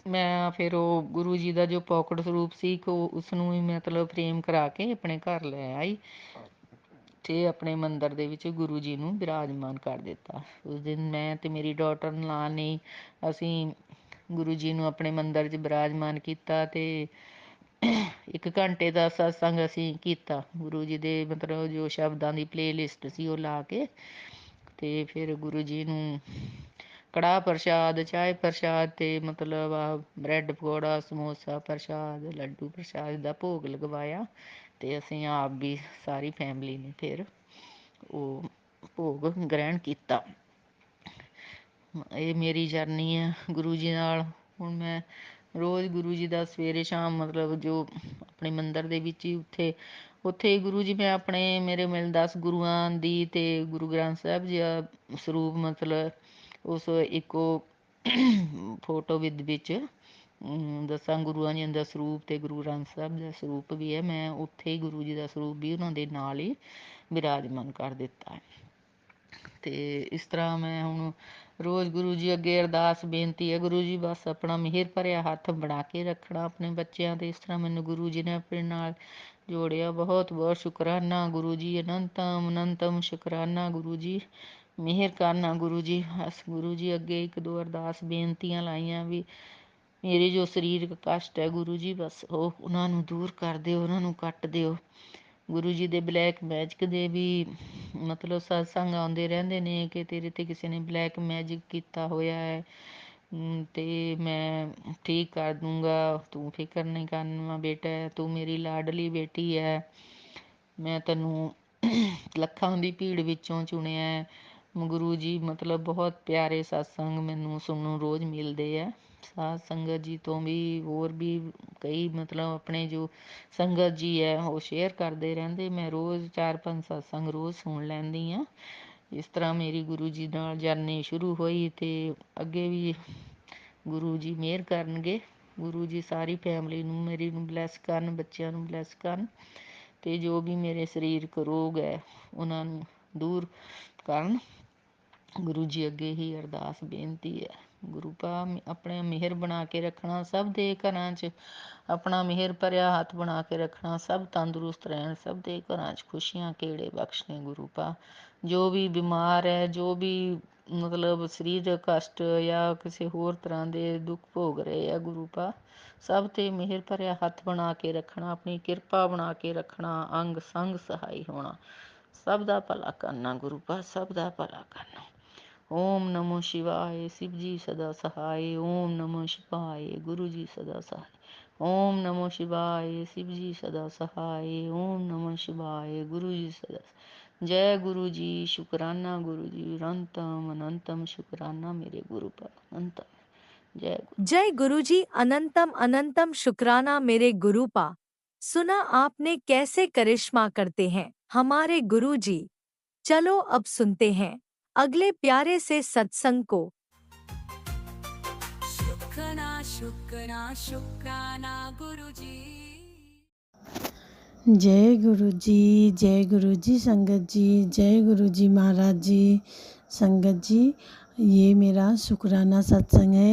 ਮੈਂ ਫਿਰ ਉਹ ਗੁਰੂ ਜੀ ਦਾ ਜੋ ਪੋਕਟ ਸਰੂਪ ਸੀ ਉਸਨੂੰ ਵੀ ਮਤਲਬ ਫਰੇਮ ਕਰਾ ਕੇ ਆਪਣੇ ਘਰ ਲੈ ਆਈ ਅਤੇ ਆਪਣੇ ਮੰਦਰ ਦੇ ਵਿੱਚ ਗੁਰੂ ਜੀ ਨੂੰ ਬਿਰਾਜਮਾਨ ਕਰ ਦਿੱਤਾ। ਉਸ ਦਿਨ ਮੈਂ ਅਤੇ ਮੇਰੀ ਡਾਟਰ ਨਾਲ ਨੇ ਅਸੀਂ ਗੁਰੂ ਜੀ ਨੂੰ ਆਪਣੇ ਮੰਦਰ 'ਚ ਬਿਰਾਜਮਾਨ ਕੀਤਾ ਅਤੇ 1 ਘੰਟੇ ਦਾ ਸਤਸੰਗ ਅਸੀਂ ਕੀਤਾ। ਗੁਰੂ ਜੀ ਦੇ ਮਤਲਬ ਜੋ ਸ਼ਬਦਾਂ ਦੀ ਪਲੇਲਿਸਟ ਸੀ ਉਹ ਲਾ ਕੇ ਅਤੇ ਫਿਰ ਗੁਰੂ ਜੀ ਨੂੰ ਕੜਾਹ ਪ੍ਰਸ਼ਾਦ, ਚਾਹ ਪ੍ਰਸ਼ਾਦ ਅਤੇ ਮਤਲਬ ਬਰੈਡ ਪਕੌੜਾ, ਸਮੋਸਾ ਪ੍ਰਸ਼ਾਦ, ਲੱਡੂ ਪ੍ਰਸ਼ਾਦ ਦਾ ਭੋਗ ਲਗਵਾਇਆ। ਅਤੇ ਅਸੀਂ ਆਪ ਵੀ ਸਾਰੀ ਫੈਮਿਲੀ ਨੇ ਫਿਰ ਉਹ ਭੋਗ ਗ੍ਰਹਿਣ ਕੀਤਾ। ਇਹ ਮੇਰੀ ਜਰਨੀ ਹੈ ਗੁਰੂ ਜੀ ਨਾਲ। ਹੁਣ ਮੈਂ ਰੋਜ਼ ਗੁਰੂ ਜੀ ਦਾ ਸਵੇਰੇ ਸ਼ਾਮ ਮਤਲਬ ਜੋ ਆਪਣੇ ਮੰਦਰ ਦੇ ਵਿੱਚ ਹੀ ਉੱਥੇ ਗੁਰੂ ਜੀ ਮੈਂ ਆਪਣੇ ਮੇਰੇ 10 ਗੁਰੂਆਂ ਦੀ ਅਤੇ ਗੁਰੂ ਗ੍ਰੰਥ ਸਾਹਿਬ ਜੀ ਦਾ ਸਰੂਪ ਮਤਲਬ ਉਸ ਇੱਕੋ ਫੋਟੋ ਵਿੱਚ 10 ਗੁਰੂਆਂ ਜੀ ਦਾ ਸਰੂਪ ਅਤੇ ਗੁਰੂ ਗ੍ਰੰਥ ਸਾਹਿਬ ਦਾ ਸਰੂਪ ਵੀ ਹੈ। ਮੈਂ ਉੱਥੇ ਹੀ ਗੁਰੂ ਜੀ ਦਾ ਸਰੂਪ ਵੀ ਉਹਨਾਂ ਦੇ ਨਾਲ ਹੀ ਬਿਰਾਜਮਾਨ ਕਰ ਦਿੱਤਾ। ਅਤੇ ਇਸ ਤਰ੍ਹਾਂ ਮੈਂ ਹੁਣ ਰੋਜ਼ ਗੁਰੂ ਜੀ ਅੱਗੇ ਅਰਦਾਸ ਬੇਨਤੀ ਹੈ, ਗੁਰੂ ਜੀ ਬਸ ਆਪਣਾ ਮਿਹਰ ਭਰਿਆ ਹੱਥ ਬਣਾ ਕੇ ਰੱਖਣਾ ਆਪਣੇ ਬੱਚਿਆਂ 'ਤੇ। ਇਸ ਤਰ੍ਹਾਂ ਮੈਨੂੰ ਗੁਰੂ ਜੀ ਨੇ ਆਪਣੇ ਨਾਲ ਜੋੜਿਆ। ਬਹੁਤ ਬਹੁਤ ਸ਼ੁਕਰਾਨਾ ਗੁਰੂ ਜੀ, ਅਨੰਤਮ ਅਨੰਤਮ ਸ਼ੁਕਰਾਨਾ ਗੁਰੂ ਜੀ। ਮਿਹਰ ਕਰਨਾ ਗੁਰੂ ਜੀ। ਬਸ ਗੁਰੂ ਜੀ ਅੱਗੇ 1-2 ਅਰਦਾਸ ਬੇਨਤੀਆਂ ਲਾਈਆਂ ਵੀ ਮੇਰੇ ਜੋ ਸਰੀਰਕ ਕਸ਼ਟ ਹੈ ਗੁਰੂ ਜੀ ਬਸ ਉਹਨਾਂ ਨੂੰ ਦੂਰ ਕਰ ਦਿਓ, ਉਹਨਾਂ ਨੂੰ ਕੱਟ ਦਿਓ। ਗੁਰੂ ਜੀ ਦੇ ਬਲੈਕ ਮੈਜਿਕ ਦੇ ਵੀ ਮਤਲਬ ਸਤਸੰਗ ਆਉਂਦੇ ਰਹਿੰਦੇ ਨੇ ਕਿ ਤੇਰੇ 'ਤੇ ਕਿਸੇ ਨੇ ਬਲੈਕ ਮੈਜਿਕ ਕੀਤਾ ਹੋਇਆ ਹੈ ਅਤੇ ਮੈਂ ਠੀਕ ਕਰ ਦੂੰਗਾ, ਤੂੰ ਫਿਕਰ ਨਹੀਂ ਕਰਨਾ ਬੇਟਾ, ਤੂੰ ਮੇਰੀ ਲਾਡਲੀ ਬੇਟੀ ਹੈ। ਮੈਂ ਤੈਨੂੰ ਲੱਖਾਂ ਦੀ ਭੀੜ ਵਿੱਚੋਂ ਚੁਣਿਆ। ਗੁਰੂ ਜੀ ਮਤਲਬ ਬਹੁਤ ਪਿਆਰੇ ਸਤਸੰਗ ਮੈਨੂੰ ਸੁਣਨ ਰੋਜ਼ ਮਿਲਦੇ ਆ। ਸਾਧ ਸੰਗਤ ਜੀ ਤੋਂ ਵੀ ਹੋਰ ਵੀ ਕਈ ਮਤਲਬ ਆਪਣੇ ਜੋ ਸੰਗਤ ਜੀ ਹੈ ਉਹ ਸ਼ੇਅਰ ਕਰਦੇ ਰਹਿੰਦੇ। ਮੈਂ ਰੋਜ਼ 4-5 ਸਤਸੰਗ ਰੋਜ਼ ਸੁਣ ਲੈਂਦੀ ਹਾਂ। ਇਸ ਤਰ੍ਹਾਂ ਮੇਰੀ ਗੁਰੂ ਜੀ ਨਾਲ ਜਰਨੀ ਸ਼ੁਰੂ ਹੋਈ ਅਤੇ ਅੱਗੇ ਵੀ ਗੁਰੂ ਜੀ ਮਿਹਰ ਕਰਨਗੇ। ਗੁਰੂ ਜੀ ਸਾਰੀ ਫੈਮਿਲੀ ਨੂੰ ਮੇਰੀ ਨੂੰ ਬਲੈਸ ਕਰਨ, ਬੱਚਿਆਂ ਨੂੰ ਬਲੈਸ ਕਰਨ ਅਤੇ ਜੋ ਵੀ ਮੇਰੇ ਸਰੀਰਕ ਰੋਗ ਹੈ ਉਹਨਾਂ ਨੂੰ ਦੂਰ ਕਰਨ। ਗੁਰੂ ਜੀ ਅੱਗੇ ਹੀ ਅਰਦਾਸ ਬੇਨਤੀ ਹੈ। ਗੁਰੂ ਪਾ ਆਪਣੇ ਮਿਹਰ ਬਣਾ ਕੇ ਰੱਖਣਾ ਸਭ ਦੇ ਘਰਾਂ 'ਚ, ਆਪਣਾ ਮਿਹਰ ਭਰਿਆ ਹੱਥ ਬਣਾ ਕੇ ਰੱਖਣਾ, ਸਭ ਤੰਦਰੁਸਤ ਰਹਿਣ, ਸਭ ਦੇ ਘਰਾਂ 'ਚ ਖੁਸ਼ੀਆਂ ਕਿਹੜੇ ਬਖਸ਼ਣੇ ਗੁਰੂ ਪਾ। ਜੋ ਵੀ ਬਿਮਾਰ ਹੈ, ਜੋ ਵੀ ਮਤਲਬ ਸਰੀਰਕ ਕਸ਼ਟ ਜਾਂ ਕਿਸੇ ਹੋਰ ਤਰ੍ਹਾਂ ਦੇ ਦੁੱਖ ਭੋਗ ਰਹੇ ਆ ਗੁਰੂ ਪਾ, ਸਭ 'ਤੇ ਮਿਹਰ ਭਰਿਆ ਹੱਥ ਬਣਾ ਕੇ ਰੱਖਣਾ, ਆਪਣੀ ਕਿਰਪਾ ਬਣਾ ਕੇ ਰੱਖਣਾ, ਅੰਗ ਸੰਗ ਸਹਾਈ ਹੋਣਾ, ਸਭ ਦਾ ਭਲਾ ਕਰਨਾ ਗੁਰੂ ਪਾ, ਸਭ ਦਾ ਭਲਾ ਕਰਨਾ। ਓਮ ਨਮੋ शिवाय शिव जी सदा सहाय। ओम नमो शिवाय गुरु जी सदा सहाय। ओम नमो शिवाय शिव जी सदा सहाय। ओम नमो शिवाय गुरु जी सदा सहाय। जय गुरु जी, शुक्राना गुरु जी, अनंतम अनंतम शुक्राना मेरे गुरु पर अनंतम। जय गुरु। जय गुरुजी, अनंतम अनंतम शुक्राना मेरे गुरु पा। सुना आपने कैसे करिश्मा करते हैं हमारे गुरुजी। चलो अब सुनते हैं अगले प्यारे से सत्संग को। शुक्राना शुक्राना शुक्राना गुरुजी। जय गुरु जी संगत जी, जय गुरु जी महाराज जी। संगत जी, ये मेरा शुक्राना सत्संग है।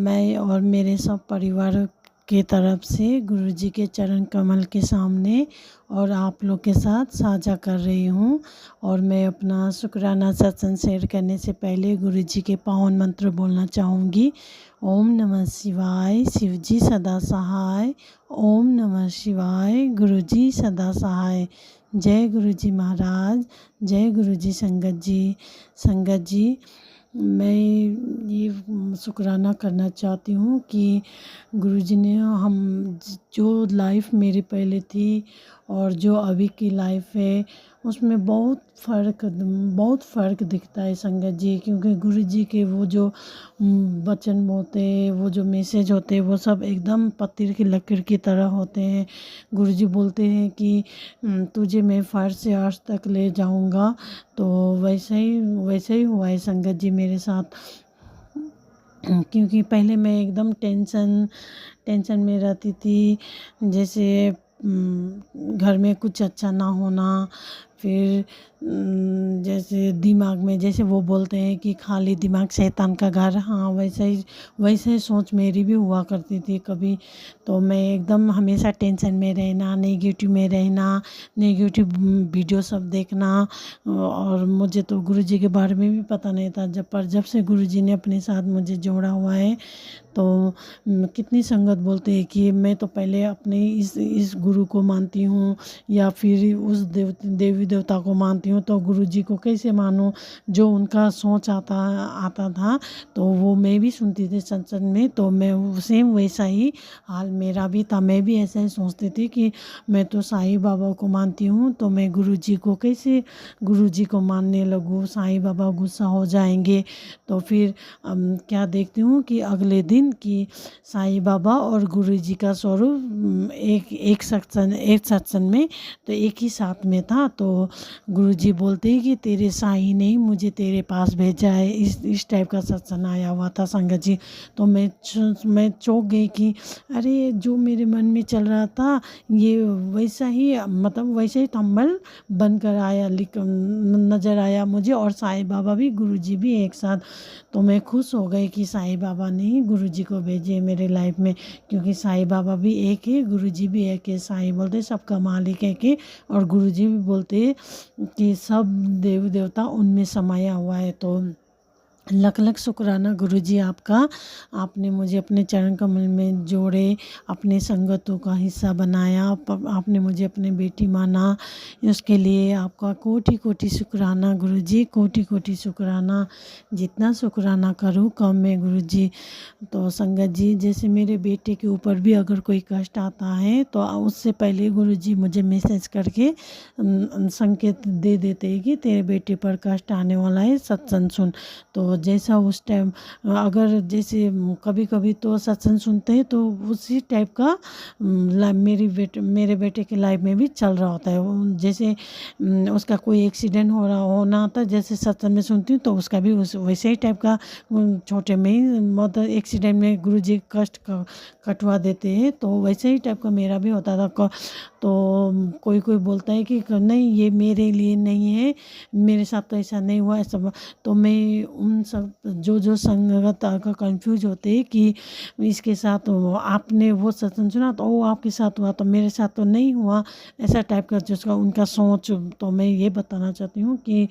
मैं और मेरे सब परिवार के तरफ से गुरु जी के चरण कमल के सामने और आप लोग के साथ साझा कर रही हूँ। और मैं अपना शुक्राना सत्संग शेयर करने से पहले गुरु जी के पावन मंत्र बोलना चाहूँगी। ओम नमः शिवाय, शिव जी सदा सहाय। ओम नमः शिवाय, गुरु जी सदा सहाय। जय गुरु जी महाराज, जय गुरु जी संगत जी। संगत जी, मैं ये शुक्राना करना चाहती हूँ कि गुरुजी ने हम जो लाइफ मेरी पहले थी और जो अभी की लाइफ है उसमें बहुत फ़र्क दिखता है संगत जी। क्योंकि गुरुजी के वो जो वचन होते हैं, वो जो मैसेज होते हैं, वो सब एकदम पत्थर की लकीर की तरह होते हैं। गुरुजी बोलते हैं कि तुझे मैं फर्श से अर्श तक ले जाऊंगा। तो वैसे ही हुआ है संगत जी मेरे साथ। क्योंकि पहले मैं एकदम टेंशन में रहती थी, जैसे घर में कुछ अच्छा ना होना, फिर जैसे दिमाग में, जैसे वो बोलते हैं कि खाली दिमाग शैतान का घर, हाँ वैसे ही सोच मेरी भी हुआ करती थी कभी। तो मैं एकदम हमेशा टेंशन में रहना, नेगेटिव में रहना, नेगेटिव वीडियो सब देखना। और मुझे तो गुरुजी के बारे में भी पता नहीं था। जब से गुरुजी ने अपने साथ मुझे जोड़ा हुआ है, तो कितनी संगत बोलते हैं कि मैं तो पहले अपने इस गुरु को मानती हूँ या फिर उस देवी देवता को मानती हूँ, तो गुरुजी को कैसे मानूं। जो उनका सोच आता था तो वो मैं भी सुनती थी सत्संग में। तो मैं सेम वैसा ही हाल मेरा भी था। मैं भी ऐसा ही सोचती थी कि मैं तो साईं बाबा को मानती हूँ, तो मैं गुरुजी को कैसे गुरुजी को मानने लगूँ, साईं बाबा गुस्सा हो जाएंगे। तो फिर क्या देखती हूँ कि अगले दिन कि साईं बाबा और गुरुजी का स्वरूप एक सत्संग में तो एक ही साथ में था। तो गुरुजी बोलते हैं कि तेरे साईं ने मुझे तेरे पास भेजा है। इस टाइप का सत्संग आया हुआ था संगत जी। तो मैं चौंक गई कि अरे जो मेरे मन में चल रहा था ये वैसा ही तम्बल बनकर आया, नज़र आया मुझे। और साईं बाबा भी गुरुजी भी एक साथ। तो मैं खुश हो गई कि साईं बाबा ने ही गुरुजी को भेजे मेरे लाइफ में। क्योंकि साईं बाबा भी एक है, गुरुजी भी एक है। साईं बोलते सबका मालिक एक है, और गुरुजी भी बोलते कि सब देव देवता उनमें समाया हुआ है। तो लख शुक्राना गुरुजी आपका। आपने मुझे अपने चरण कमल में जोड़े, अपने संगतों का हिस्सा बनाया, आपने मुझे अपनी बेटी माना। उसके लिए आपका कोटि कोटि शुक्राना गुरुजी, कोटि कोटि शुक्राना। जितना शुक्राना करूँ कम है गुरुजी। तो संगत जी, जैसे मेरे बेटे के ऊपर भी अगर कोई कष्ट आता है तो उससे पहले गुरुजी मुझे मैसेज करके संकेत दे देते हैं कि तेरे बेटे पर कष्ट आने वाला है, सत्संग सुन। तो तो जैसा उस टाइम अगर जैसे कभी कभी तो सत्संग सुनते हैं तो उसी टाइप का मेरे बेटे के लाइफ में भी चल रहा होता है। जैसे उसका कोई एक्सीडेंट होना होता है, जैसे सत्संग में सुनती हूँ तो उसका भी वैसे ही टाइप का छोटे में ही मतलब एक्सीडेंट में गुरुजी कष्ट कटवा देते हैं, तो वैसे ही टाइप का मेरा भी होता था। तो कोई कोई बोलता है कि नहीं ये मेरे लिए नहीं है, मेरे साथ तो ऐसा नहीं हुआ ऐसा। तो मैं उन सब जो संगत का कंफ्यूज होते हैं कि इसके साथ आपने वो सत्संग सुना तो वो आपके साथ हुआ तो मेरे साथ तो नहीं हुआ, ऐसा टाइप का जिसका उनका सोच। तो मैं ये बताना चाहती हूँ कि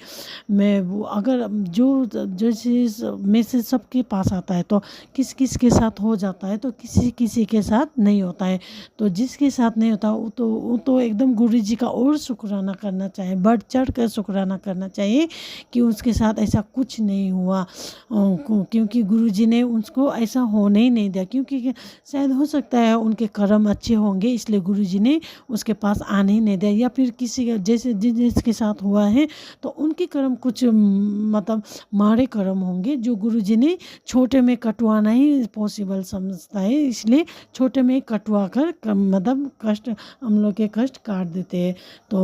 मैं अगर जो चीज़ मैसेज सबके पास आता है तो किस किस के साथ हो जाता है, तो किसी किसी के साथ नहीं होता है। तो जिसके साथ नहीं होता वो तो एकदम गुरु जी का और शुक्राना करना चाहिए, बढ़ चढ़ कर शुक्राना करना चाहिए कि उसके साथ ऐसा कुछ नहीं हुआ, क्योंकि गुरु जी ने उसको ऐसा होने ही नहीं दिया। क्योंकि शायद हो सकता है उनके कर्म अच्छे होंगे इसलिए गुरु जी ने उसके पास आने ही नहीं दिया, या फिर किसी का जैसे जिसके साथ हुआ है तो उनके कर्म कुछ मतलब मारे कर्म होंगे जो गुरु जी ने छोटे में कटवाना ही पॉसिबल समझता है, इसलिए छोटे में कटवा कर मतलब कष्ट हम लोग के कष्ट काट देते हैं। तो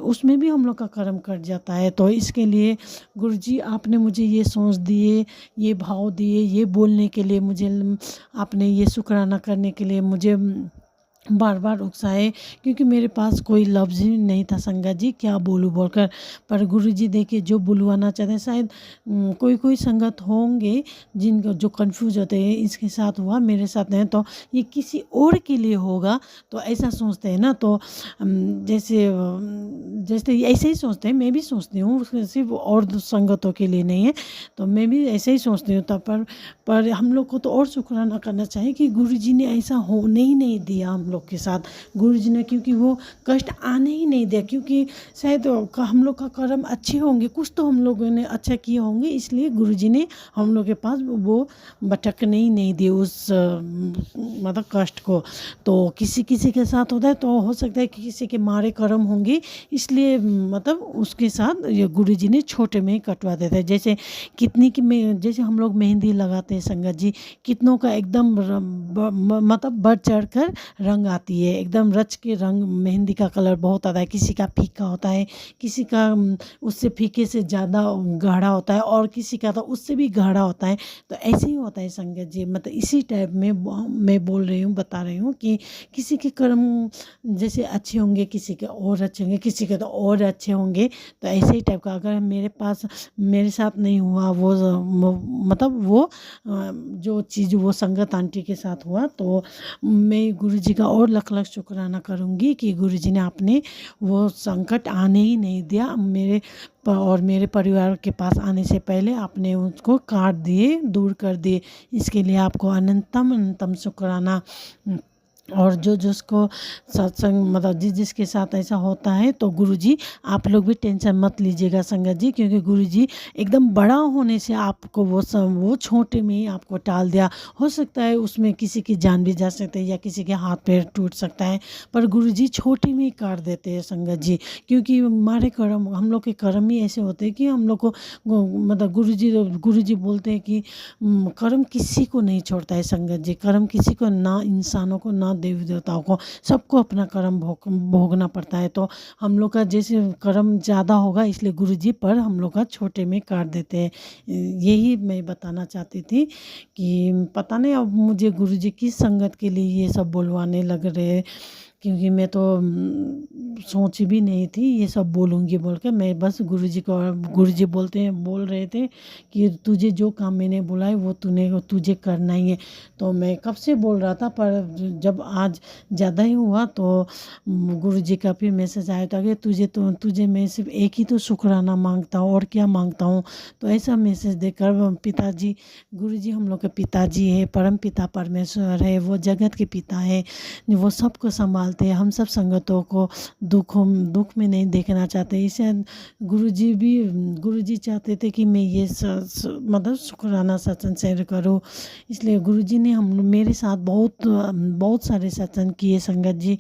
उसमें भी हम लोग का कर्म कट जाता है। तो इसके लिए गुरु जी आपने मुझे ये सोच दिए, ये भाव दिए, ये बोलने के लिए मुझे आपने ये शुक्राना करने के लिए मुझे बार बार उकसाए, क्योंकि मेरे पास कोई लफ्ज़ ही नहीं था संगत जी क्या बोलूँ बोलकर। पर गुरुजी देखिए जो बुलवाना चाहते हैं, शायद कोई संगत होंगे जिनको जो कंफ्यूज होते हैं इसके साथ हुआ मेरे साथ नहीं, तो ये किसी और के लिए होगा तो ऐसा सोचते हैं ना। तो जैसे ऐसे ही सोचते हैं, मैं भी सोचती हूँ सिर्फ और संगतों के लिए नहीं है, तो मैं भी ऐसे ही सोचती हूँ। तब पर हम लोग को तो और शुक्राना करना चाहिए कि गुरुजी ने ऐसा होने ही नहीं दिया हम लोग के साथ। गुरुजी ने क्योंकि वो कष्ट आने ही नहीं दिया, क्योंकि शायद हम लोग का कर्म अच्छे होंगे, कुछ तो हम लोगों ने अच्छा किए होंगे, इसलिए गुरुजी ने हम लोग के पास वो भटकने ही नहीं दिए उस मतलब कष्ट को। तो किसी किसी के साथ होता है तो हो सकता है कि किसी के मारे कर्म होंगे, इसलिए मतलब उसके साथ ये गुरुजी ने छोटे में ही कटवा देता है। जैसे जैसे हम लोग मेहंदी लगाते हैं संगत जी, कितनों का एकदम मतलब बढ़ चढ़ कर रंग आती है, एकदम रच के रंग मेहंदी का कलर बहुत आता है, किसी का फीका होता है, किसी का उससे फीके से ज़्यादा गाढ़ा होता है, और किसी का तो उससे भी गाढ़ा होता है। तो ऐसे ही होता है संगत जी, मतलब इसी टाइप में मैं बोल रही हूँ, बता रही हूँ कि किसी के कर्म जैसे अच्छे होंगे, किसी के और अच्छे होंगे, किसी के तो और अच्छे होंगे। तो ऐसे ही टाइप का अगर मेरे साथ नहीं हुआ वो मतलब वो जो चीज़ वो संगत आंटी के साथ हुआ, तो मैं गुरुजी का और लख लख शुक्राना करूँगी कि गुरुजी ने आपने वो संकट आने ही नहीं दिया मेरे परिवार के पास आने से पहले आपने उसको काट दिए, दूर कर दिए। इसके लिए आपको अनंतम शुक्राना। और जिसको सत्संग मतलब जिसके साथ ऐसा होता है तो गुरुजी आप लोग भी टेंशन मत लीजिएगा संगत जी, क्योंकि गुरुजी एकदम बड़ा होने से आपको वो छोटे में ही आपको टाल दिया। हो सकता है उसमें किसी की जान भी जा सकती है या किसी के हाथ पैर टूट सकता है, पर गुरुजी छोटे में ही काट देते हैं संगत जी, क्योंकि हमारे कर्म हम लोग के कर्म ही ऐसे होते हैं कि हम लोग को मतलब गुरुजी बोलते हैं कि कर्म किसी को नहीं छोड़ता है संगत जी, कर्म किसी को ना इंसानों को ना देवी देवताओं को, सबको अपना कर्म भोगना पड़ता है। तो हम लोग का जैसे कर्म ज़्यादा होगा इसलिए गुरुजी पर हम लोग का छोटे में काट देते हैं। यही मैं बताना चाहती थी कि पता नहीं अब मुझे गुरुजी किस संगत के लिए ये सब बोलवाने लग रहे, क्योंकि मैं तो सोची भी नहीं थी ये सब बोलूँगी बोल के। मैं बस गुरुजी बोल रहे थे कि तुझे जो काम मैंने बोला है वो तुझे करना ही है। तो मैं कब से बोल रहा था, पर जब आज ज़्यादा ही हुआ तो गुरुजी का फिर मैसेज आया था कि तुझे मैं सिर्फ एक ही तो शुक्राना मांगता हूँ और क्या मांगता हूँ। तो ऐसा मैसेज देकर पिताजी गुरुजी हम लोग के पिताजी है, परम पिता परमेश्वर है, वो जगत के पिता है, वो सबको संभालते चलते हम सब संगतों को दुख में नहीं देखना चाहते। इसे गुरुजी चाहते थे कि मैं ये मतलब शुक्राना सत्संग शेयर करूँ, इसलिए गुरुजी ने हम मेरे साथ बहुत सारे सत्संग किए संगत जी,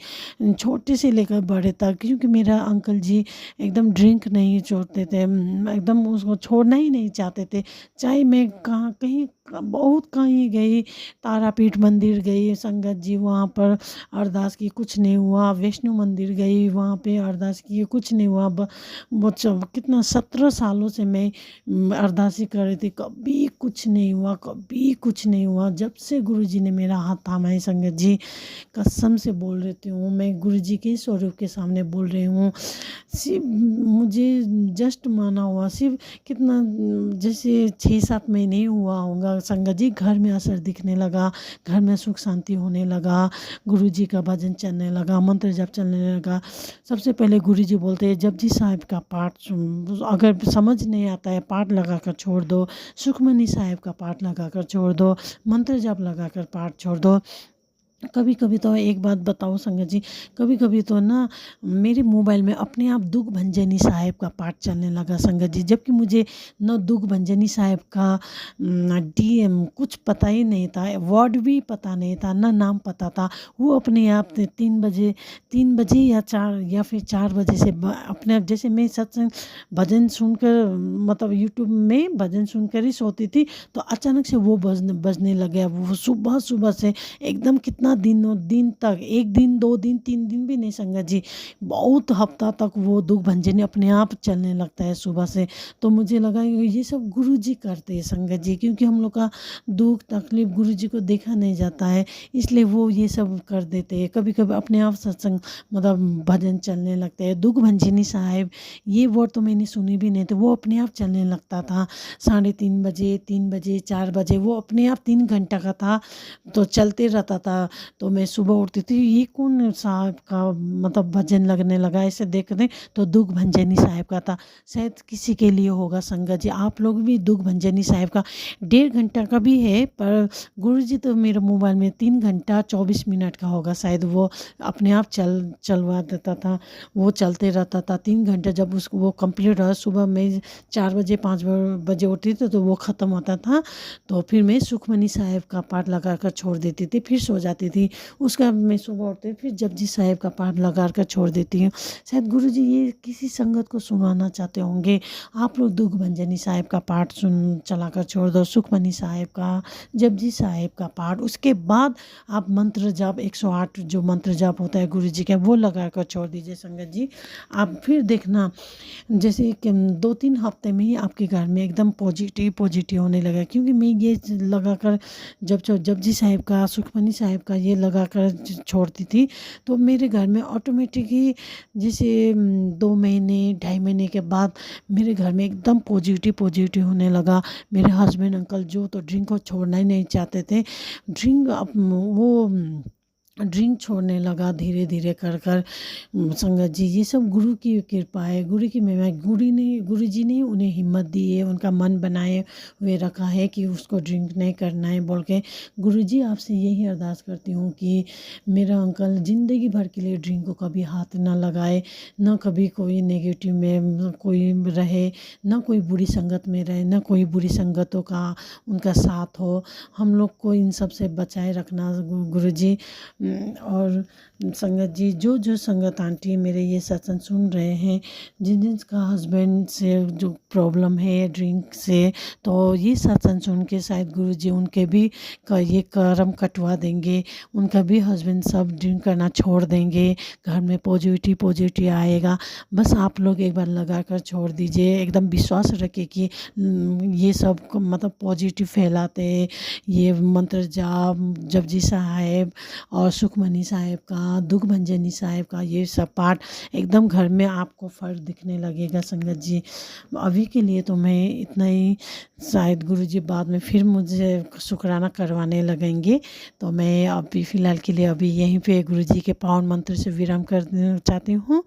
छोटे से लेकर बड़े तक। क्योंकि मेरा अंकल जी एकदम ड्रिंक नहीं छोड़ते थे, एकदम उसको छोड़ना ही नहीं चाहते थे। चाहे मैं कहीं गई, तारापीठ मंदिर गई संगत जी, वहाँ पर अरदास की, कुछ नहीं हुआ। वैष्णो मंदिर गई, वहाँ पे अरदास की, कुछ नहीं हुआ। कितना 17 सालों से मैं अरदास ही कर रही थी, कभी कुछ नहीं हुआ, कभी कुछ नहीं हुआ। जब से गुरुजी ने मेरा हाथ थामा है संगत जी, कसम से बोल रही हूँ, मैं गुरुजी के स्वरूप के सामने बोल रही हूँ। सिर्फ मुझे जस्ट माना हुआ सिर्फ कितना, जैसे 6-7 महीने ही हुआ होगा संगत जी, घर में असर दिखने लगा, घर में सुख शांति होने लगा, गुरुजी का भजन चलने लगा, मंत्र जप चलने लगा। सबसे पहले गुरुजी बोलते हैं जपजी साहिब का पाठ, अगर समझ नहीं आता है पाठ लगाकर छोड़ दो, सुखमनी साहिब का पाठ लगाकर छोड़ दो, मंत्र जप लगाकर पाठ छोड़ दो। कभी कभी तो एक बात बताओ संगत जी, कभी कभी तो ना मेरे मोबाइल में अपने आप दुख भंजनी साहिब का पाठ चलने लगा संगत जी, जबकि मुझे न दुख भंजनी साहिब का DM कुछ पता ही नहीं था, वर्ड भी पता नहीं था, ना नाम पता था। वो अपने आप 3 बजे या 4 बजे से अपने आप, जैसे मैं सत्संग भजन सुनकर मतलब यूट्यूब में भजन सुनकर ही सोती थी, तो अचानक से वो बजने लगे। वो सुबह से एकदम कितना दिन तक, 1 दिन 2 दिन 3 दिन भी नहीं संगत जी, बहुत हफ्ता तक वो दुख भंजनी अपने आप चलने लगता है सुबह से। तो मुझे लगा ये सब गुरुजी करते हैं संगत जी, क्योंकि हम लोग का दुख तकलीफ गुरुजी को देखा नहीं जाता है, इसलिए वो ये सब कर देते हैं। कभी कभी अपने आप सत्संग मतलब भजन चलने लगते हैं। दुख भंजनी साहिब ये वर्ड तो मैंने सुनी भी नहीं, तो वो अपने आप चलने लगता था 3:30 बजे, 3 बजे, 4 बजे, वो अपने आप 3 घंटा का था, तो चलते रहता था। तो मैं सुबह उठती थी, ये कौन साहब का मतलब भजन लगने लगा, ऐसे देखते तो दुख भंजनी साहिब का था। शायद किसी के लिए होगा संगत जी, आप लोग भी दुख भंजनी साहिब का 1.5 घंटा का भी है, पर गुरुजी तो मेरे मोबाइल में 3 घंटा 24 मिनट का होगा शायद, वो अपने आप चलवा देता था, वो चलते रहता था 3 घंटा। जब उसको वो कंप्लीट हुआ, सुबह में 4 बजे 5 बजे उठती थी तो वो ख़त्म होता था, तो फिर मैं सुखमनी साहिब का पाठ लगा कर छोड़ देती थी, फिर सो जाती थी। उसका मैं सुबह उठते फिर जपजी साहिब का पाठ लगा कर छोड़ देती हूँ। शायद गुरुजी ये किसी संगत को सुनाना चाहते होंगे, आप लोग दुख भंजनी साहिब का पाठ चला कर छोड़ दो, सुखमनी साहिब का, जपजी साहिब का पाठ, उसके बाद आप मंत्र जाप 108 जो मंत्र जाप होता है गुरुजी का, वो लगा कर छोड़ दीजिए संगत जी। आप फिर देखना जैसे 2-3 हफ्ते में ही आपके घर में एकदम पॉजिटिव होने लगा। क्योंकि मैं ये लगा कर जब जपजी साहिब का, सुखमनी साहिब का ये लगा कर छोड़ती थी, तो मेरे घर में ऑटोमेटिक ही जैसे 2 महीने 2.5 महीने के बाद मेरे घर में एकदम पॉजिटिव होने लगा। मेरे हस्बैंड अंकल जो तो ड्रिंक को छोड़ना ही नहीं चाहते थे, ड्रिंक छोड़ने लगा धीरे धीरे कर संगत जी। ये सब गुरु की कृपा है, गुरु की महिमा। गुरुजी ने उन्हें हिम्मत दी है, उनका मन बनाए हुए रखा है कि उसको ड्रिंक नहीं करना है बोल के। गुरुजी आपसे यही अरदास करती हूँ कि मेरा अंकल ज़िंदगी भर के लिए ड्रिंक को कभी हाथ ना लगाए, ना कभी कोई नेगेटिव में कोई रहे, ना कोई बुरी संगत में रहे, ना कोई बुरी संगतों का उनका साथ हो। हम लोग को इन सब से बचाए रखना गुरुजी। और संगत जी, जो संगत आंटी मेरे ये सत्संग सुन रहे हैं, जिनका हस्बैंड से जो प्रॉब्लम है ड्रिंक से, तो ये सत्संग सुन के शायद गुरुजी उनके भी ये कर्म कटवा देंगे, उनका भी हस्बैंड सब ड्रिंक करना छोड़ देंगे, घर में पॉजिटिव आएगा। बस आप लोग एक बार लगा कर छोड़ दीजिए, एकदम विश्वास रखिए कि ये सब मतलब पॉजिटिव फैलाते ये मंत्र जाप, जपजी साहिब और सुखमनी साहिब का, दुख भंजनी साहिब का, ये सब पाठ एकदम घर में आपको फ़र्क दिखने लगेगा संगत जी। अभी के लिए तो मैं इतना ही, शायद गुरुजी बाद में फिर मुझे शुक्राना करवाने लगेंगे, तो मैं अभी फ़िलहाल के लिए अभी यहीं पे गुरुजी के पावन मंत्र से विराम करना चाहती हूँ।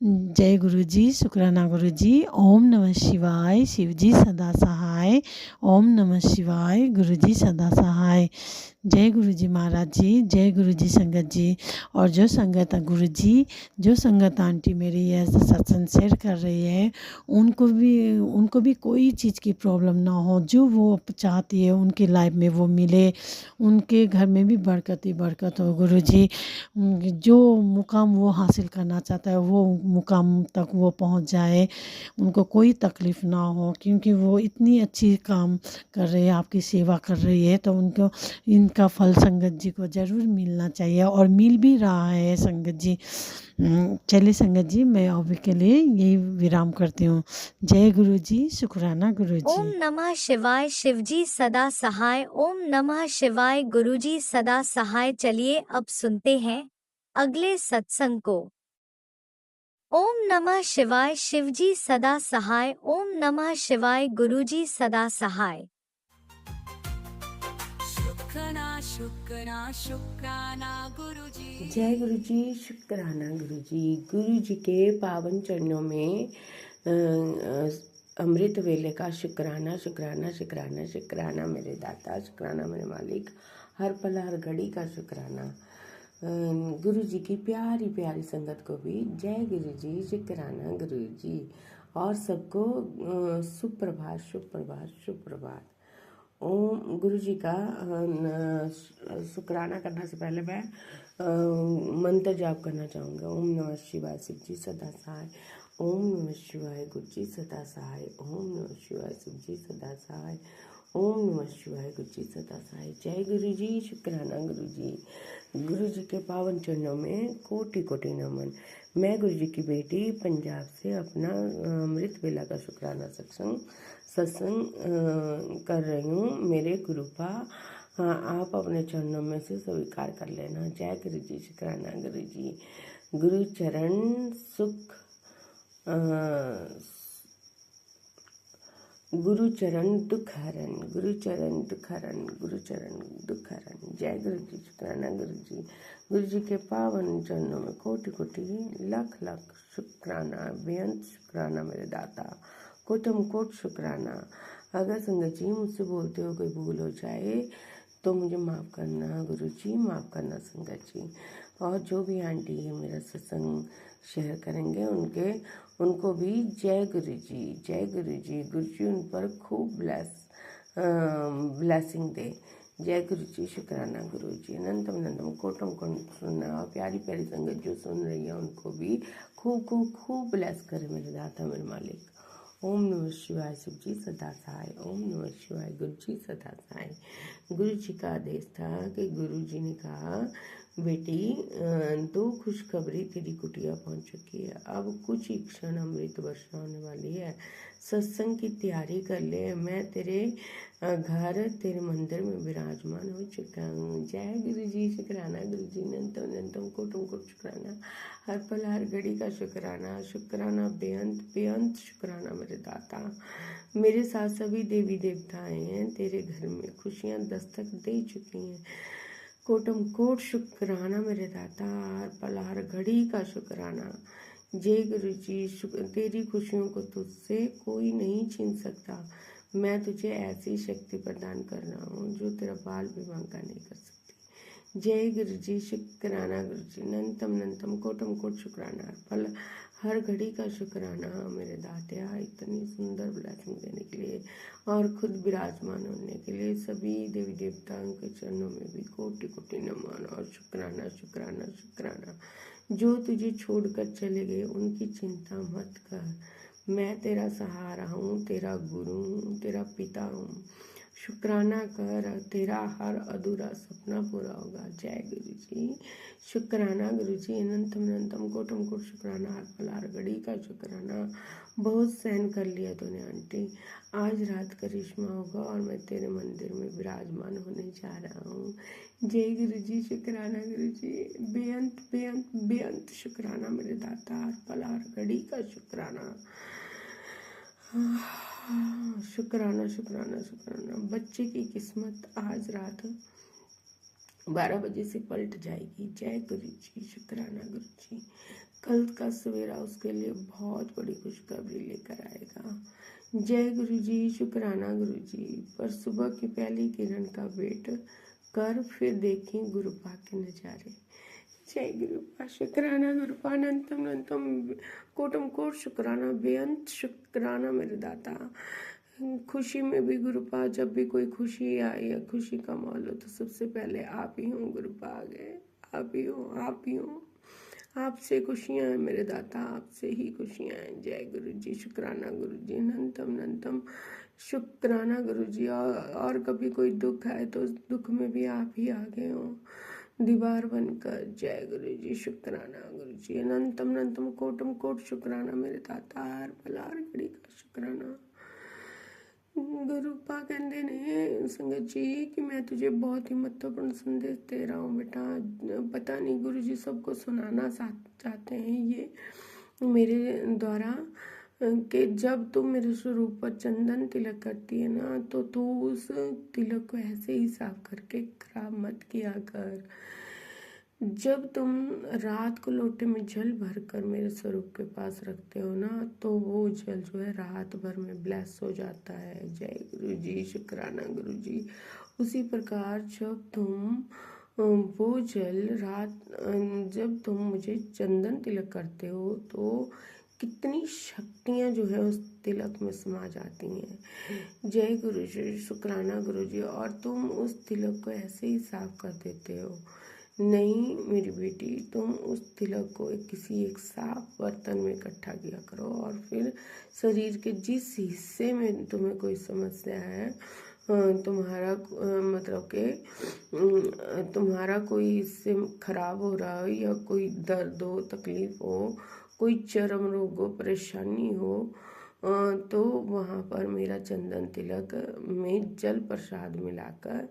जय गुरुजी, शुक्राना गुरुजी। ओम नमः शिवाय, शिवजी सदा सहाय। ओम नमः शिवाय, गुरुजी सदा सहाय। जय गुरु जी महाराज जी, जय गुरु जी संगत जी। और जो संगत गुरु जी, जो संगत आंटी मेरी यह सत्संग शेयर कर रही है, उनको भी कोई चीज़ की प्रॉब्लम ना हो, जो वो चाहती है उनकी लाइफ में वो मिले, उनके घर में भी बरकत ही बरकत हो गुरु जी। जो मुकाम वो हासिल करना चाहता है वो मुकाम तक वो पहुंच जाए, उनको कोई तकलीफ़ ना हो, क्योंकि वो इतनी अच्छी काम कर रही है, आपकी सेवा कर रही है, तो उनको इनका फल संगत जी को ज़रूर मिलना चाहिए और मिल भी रहा है संगत जी। चलिए संगत जी, मैं अभी के लिए यही विराम करती हूँ। जय गुरु जी, शुक्राना गुरु ओम जी। नमः शिवाय। शिवजी सदा सहाय। ओम नमः शिवाय। गुरुजी सदा सहाय। चलिए अब सुनते हैं अगले सत्संग को। ओम नमः शिवाय। शिवजी सदा सहाय। ओम नमः शिवाय। गुरुजी सदा सहाय। शुक्राना गुरुजी। जय गुरु जी, शुक्राना गुरु जी। गुरु जी के पावन चरणों में अमृत वेले का शुक्राना शुक्राना शुक्राना शुक्राना मेरे दाता, शुक्राना मेरे मालिक, हर पल हर घड़ी का शुक्राना। गुरु जी की प्यारी प्यारी संगत को भी जय गुरु जी, शुक्राना गुरु जी। और सबको सुप्रभात सुप्रभात सुप्रभात। ओम गुरु जी का शुक्राना करने से पहले मैं मंत्र जाप करना चाहूँगा। ओम नमः शिवाय शिव जी सदा सहाय। ओम नमः शिवाय गुरु जी सदा सहाय। ओम नमः शिवाय शिव जी सदा सहाय। ओम नमः शिवाय गुरु जी सदा सहाय। जय गुरु जी, शुक्राना गुरु जी। गुरु जी के पावन चरणों में कोटि कोटि नमन। मैं गुरु जी की बेटी पंजाब से अपना अमृत वेला का शुक्राना सत्संग कर रही हूँ। मेरे गुरुपा आप अपने चरणों में से स्वीकार कर लेना। जय गुरु जी, शुक्राना गुरु जी। गुरु चरण सुख गुरु चरण दुख हरण, गुरु चरण दुख हरण, गुरु चरण दुख हरण। जय गुरु जी, शुक्राना गुरु जी। गुरु जी के पावन चरणों में कोटि कोटि लाख लाख शुक्राना, बेअंत शुक्राना मेरे दाता, कोटम कोट शुक्राना। अगर संगत जी मुझसे बोलते हो कोई भूल हो जाए तो मुझे माफ़ करना गुरु जी, माफ़ करना संगत जी। और जो भी आंटी है मेरा सत्संग शेयर करेंगे उनको भी जय गुरु जी, जय गुरु जी। गुरु जी उन पर खूब ब्लेसिंग दे। जय गुरु जी, शुक्राना गुरु जी। अनंतम अनंतम कोटम कोट सुनना। और प्यारी प्यारी संगत जो सुन रही है उनको भी खूब खूब खूब ब्लेस करे मेरे दाता मेरे मालिक। ओम नमः शिवाय शिव जी सदा सहाय। ओम नमः शिवाय गुरु जी सदा सहाय। गुरु जी का आदेश था कि गुरु जी ने कहा, बेटी 2 खुशखबरी तेरी कुटिया पहुंच चुकी है। अब कुछ ही क्षण अमृत वर्षा होने वाली है। सत्संग की तैयारी कर ले। मैं तेरे घर तेरे मंदिर में विराजमान हो चुका हूँ। जय गुरु जी, शुक्राना गुरु जी। अनंतम अनंतम कोटम कोट शुक्राना, हर पल हर घड़ी का शुक्राना। शुक्राना बेअंत बेअंत शुक्राना मेरे दाता। मेरे साथ सभी देवी देवताएं हैं। तेरे घर में खुशियाँ दस्तक दे चुकी हैं। कोटम कोट शुक्राना मेरे दाता, हर पल हर घड़ी का शुक्राना। जय गुरु जी, तेरी खुशियों को तुझसे कोई नहीं छीन सकता। मैं तुझे ऐसी शक्ति प्रदान कर रहा हूँ जो तेरा बाल भी बांका नहीं कर सकती। जय गुरु जी, शुक्राना गुरु जी। अनंतम अनंतम कोटम कोट शुक्राना, हर पल हर घड़ी का शुक्राना मेरे दात्या। इतनी सुंदर ब्लेसिंग देने के लिए और खुद विराजमान होने के लिए सभी देवी देवताओं के चरणों में भी कोटि कोटि नमन और शुक्राना शुक्राना शुक्राना। जो तुझे छोड़कर चले गए उनकी चिंता मत कर। मैं तेरा सहारा हूँ, तेरा गुरु हूँ, तेरा पिता हूँ। शुक्राना कर, तेरा हर अधूरा सपना पूरा होगा। जय गुरु जी, शुक्राना गुरु जी। अनंतम अनंतम कोटम कोट शुक्राना, हर पल हर घड़ी का शुक्राना। बहुत सहन कर लिया तूने आंटी। आज रात करिश्मा होगा और मैं तेरे मंदिर में विराजमान होने जा रहा हूँ। जय गुरु जी, शुक्राना गुरु जी। बेअंत बेअंत बेअंत शुक्राना मेरे दाता, हर पल हर घड़ी का शुक्राना। शुक्राना शुक्राना शुक्राना। बच्चे की किस्मत आज रात 12 बजे से पलट जाएगी। जय गुरु जी, शुक्राना गुरु जी। कल का सवेरा उसके लिए बहुत बड़ी खुशखबरी लेकर आएगा। जय गुरु जी, शुक्राना गुरु जी। पर सुबह की पहली किरण का वेट कर फिर देखें गुरुपा के नज़ारे। जय गुरुपा, शुक्राना गुरुपा, अनंतम अनंतम कोटम कोट शुक्राना, बेअंत शुक्राना मेरे दाता। खुशी में भी गुरुपा, जब भी कोई खुशी आई या खुशी का माहौल हो तो सबसे पहले आप ही हो गुरुपा, आ गए आप ही हो, आप ही हो। आपसे खुशियाँ हैं मेरे दाता, आपसे ही खुशियाँ हैं। जय गुरु जी, शुक्राना गुरु जी, अनंतम अनंतम शुक्राना गुरु जी। और कभी कोई दुख आए तो उस दुख में भी आप ही आ गए हो दीवार बनकर। जय गुरु जी, शुक्राना गुरु जी, अनंतम अनंतम कोटम कोट शुक्राना मेरे दाता, हर पल हर घड़ी का शुक्राना। गुरुपा कहते ने संगत जी कि मैं तुझे बहुत ही महत्वपूर्ण संदेश दे रहा हूँ बेटा। पता नहीं गुरु जी सबको सुनाना चाहते हैं ये मेरे द्वारा, कि जब तू मेरे स्वरूप पर चंदन तिलक करती है ना तो तू उस तिलक को ऐसे ही साफ करके खराब मत किया कर। जब तुम रात को लोटे में जल भरकर मेरे स्वरूप के पास रखते हो ना तो वो जल जो है रात भर में ब्लेस हो जाता है। जय गुरु जी, शुक्राना गुरु जी। उसी प्रकार जब तुम वो जल जब तुम मुझे चंदन तिलक करते हो तो कितनी शक्तियाँ जो है उस तिलक में समा जाती हैं। जय गुरु जी, शुक्राना गुरु जी। और तुम उस तिलक को ऐसे ही साफ कर देते हो। नहीं मेरी बेटी, तुम उस तिलक को किसी एक साफ बर्तन में इकट्ठा किया करो और फिर शरीर के जिस हिस्से में तुम्हें कोई समस्या है, तुम्हारा मतलब कि तुम्हारा कोई हिस्से खराब हो रहा हो या कोई दर्द हो, तकलीफ हो, कोई चर्म रोग हो, परेशानी हो, तो वहाँ पर मेरा चंदन तिलक में जल प्रसाद मिलाकर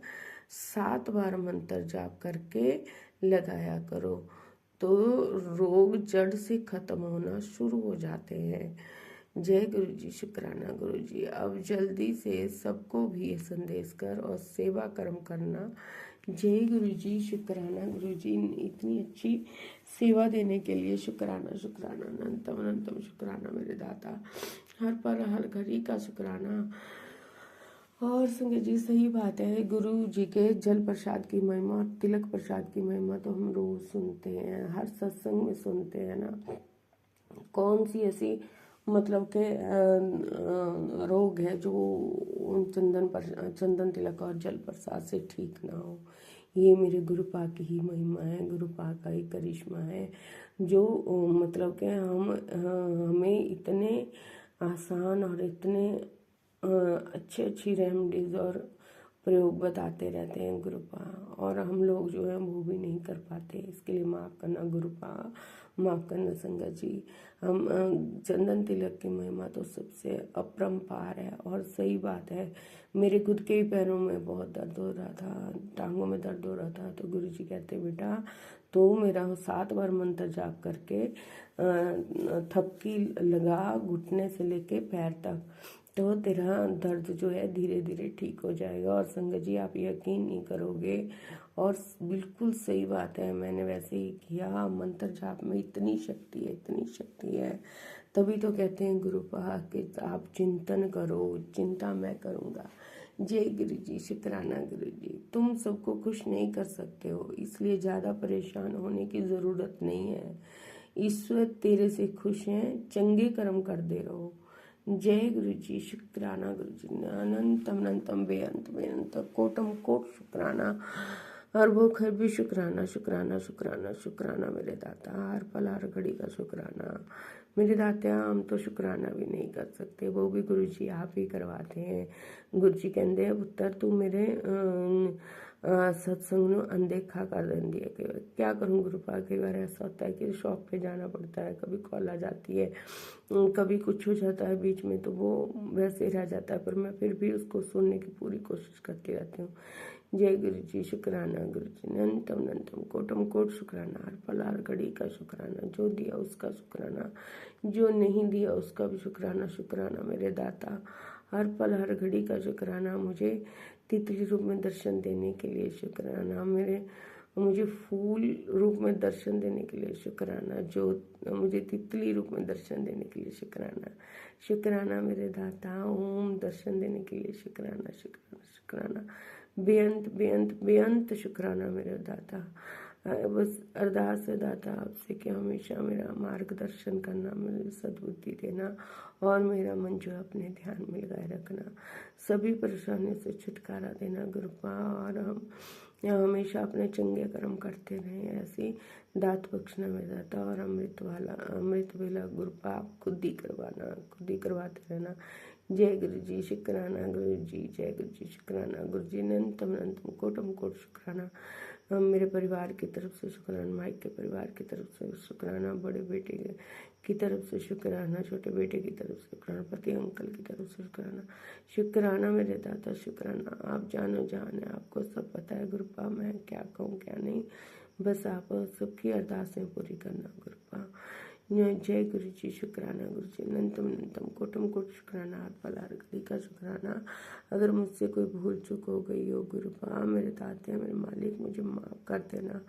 7 बार मंत्र जाप करके लगाया करो तो रोग जड़ से खत्म होना शुरू हो जाते हैं। जय गुरु जी, शुक्राना गुरु जी। अब जल्दी से सबको भी ये संदेश कर और सेवा कर्म करना। जय गुरु जी, शुक्राना गुरु जी। इतनी अच्छी सेवा देने के लिए शुक्राना शुक्राना, अनंतम अनंतम शुक्राना मेरे दाता, हर पल हर घड़ी का शुक्राना। और संगत जी सही बात है, गुरु जी के जल प्रसाद की महिमा और तिलक प्रसाद की महिमा तो हम रोज सुनते हैं, हर सत्संग में सुनते हैं ना। कौन सी ऐसी मतलब के रोग है जो चंदन तिलक और जल प्रसाद से ठीक ना हो। ये मेरे गुरुपा की ही महिमा है, गुरुपा का ही करिश्मा है जो मतलब के हमें इतने आसान और इतने अच्छी रेमेडीज और प्रयोग बताते रहते हैं गुरुपा, और हम लोग जो है वो भी नहीं कर पाते। इसके लिए माफ़ करना गुरुपा, माफ़ करना संगत जी। हम चंदन तिलक की महिमा तो सबसे अपरंपार है। और सही बात है, मेरे खुद के ही पैरों में बहुत दर्द हो रहा था, टांगों में दर्द हो रहा था, तो गुरु जी कहते बेटा तो मेरा 7 बार मंत्र जाप करके थपकी लगा घुटने से लेके पैर तक, तो तेरा दर्द जो है धीरे धीरे ठीक हो जाएगा। और संगत जी आप यकीन नहीं करोगे, और बिल्कुल सही बात है, मैंने वैसे ही किया। मंत्र जाप में इतनी शक्ति है, इतनी शक्ति है। तभी तो कहते हैं गुरुपा कि आप चिंतन करो, चिंता मैं करूँगा। जय गुरु जी, शुक्राना गुरु जी। तुम सबको खुश नहीं कर सकते हो, इसलिए ज़्यादा परेशान होने की ज़रूरत नहीं है। ईश्वर तेरे से खुश हैं, चंगे कर्म कर दे रहो। जय गुरु जी, शुक्राना गुरु जी। अनंतम अनंतम बेअंत बेअंत कोटम कोट शुक्राना, हर वो खर भी शुक्राना शुक्राना शुक्राना शुक्राना मेरे दाता, हर पल हर घड़ी का शुक्राना मेरे दाता। हम तो शुक्राना भी नहीं कर सकते, वो भी गुरु जी आप ही करवाते हैं। गुरु जी कहते हैं पुत्र तू मेरे सत्संग ਨੂੰ अनदेखा कर देंदी है। कि क्या करूँ गुरुपा, कई बार ऐसा होता है कि शॉप पे जाना पड़ता है, कभी कॉल आ जाती है, कभी कुछ हो जाता है बीच में, तो वो वैसे रह जाता है, पर मैं फिर भी उसको सुनने की पूरी कोशिश करती रहती हूँ। जय गुरु जी, शुक्राना गुरु जी। अनंतम अनंतम कोटम कोट शुक्राना, हर पल हर घड़ी का शुक्राना। जो दिया उसका शुक्राना, जो नहीं दिया उसका भी शुक्राना शुक्राना मेरे दाता, हर पल हर घड़ी का शुक्राना। मुझे तितली रूप में दर्शन देने के लिए शुक्राना, मुझे फूल रूप में दर्शन देने के लिए शुक्राना, जो मुझे तितली रूप में दर्शन देने के लिए शुक्राना शुक्राना मेरे दाता। ओम दर्शन देने के लिए शुक्राना शुक्राना शुक्राना बेअंत बेअंत बेअंत शुक्राना मेरे दाता। बस अरदास है दाता आपसे कि हमेशा मेरा मार्गदर्शन करना, मेरी सद्बुद्धि देना और मेरा मन जो है अपने ध्यान में लगाए रखना, सभी परेशानियों से छुटकारा देना गुरुपा, और हम हमेशा अपने चंगे कर्म करते रहें, ऐसी दात बख्शना मेरे दाता। और अमृत वेला गुरुपा आप खुद ही करवाना, खुद ही करवाते रहना। जय गुरु जी, शुक्राना गुरु जी, जय गुरु जी, शुक्राना गुरु जी, अनंतम अनंतम कोटम कोट शुक्राना। मेरे परिवार की तरफ से शुक्राना, माइक के परिवार की तरफ से शुक्राना, बड़े बेटे की तरफ से शुक्राना, छोटे बेटे की तरफ से शुक्राना, पति अंकल की तरफ से शुक्राना। शुक्राना मेरे दाता, शुक्राना। आप जानो जान है, आपको सब पता है गुरुपा, मैं क्या कहूँ क्या नहीं, बस आप सबकी अरदासें पूरी करना गुरुपा। जय गुरु जी, शुक्राना गुरु जी, अनंतम अनंतम कोटम कोट शुक्राना, हर पल हर घड़ी का शुक्राना। अगर मुझसे कोई भूल चूक हो गई हो गुरुपा, मेरे दाते मेरे मालिक, मुझे माफ़ कर देना,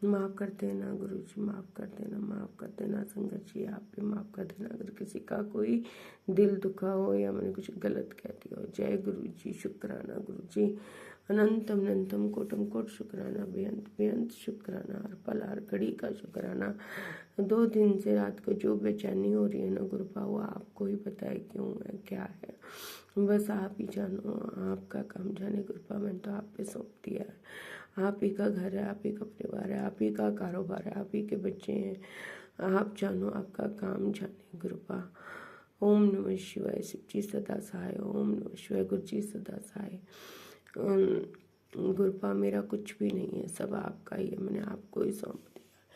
माफ़ कर देना गुरु जी, माफ़ कर देना, माफ़ कर देना। संगत जी आप भी माफ़ कर देना अगर किसी का कोई दिल दुखा हो या मैंने कुछ गलत कह दिया हो। जय गुरु जी, शुक्राना गुरु जी, अनंतम अनंतम कोटम कोट शुक्राना, बेअंत बेअंत शुक्राना, हर पल हर घड़ी का शुक्राना। 2 दिन से रात को जो बेचैनी हो रही है ना गुरुपा, वो आपको ही पता है क्यों है क्या है, बस आप ही जानो, आपका काम जाने गुरुपा। मैंने तो आप पे सौंप दिया है, आप ही का घर है, आप ही का परिवार है, आप ही का कारोबार है, आप ही के बच्चे हैं, आप जानो, आपका काम जाने गुरुपा। ओम नमः शिवाय, शिव जी सदा सहाय। ओम नमः शिवाय, गुरु जी सदा सहाय। गुरुपा मेरा कुछ भी नहीं है, सब आपका ही है, मैंने आपको ही सौंप दिया,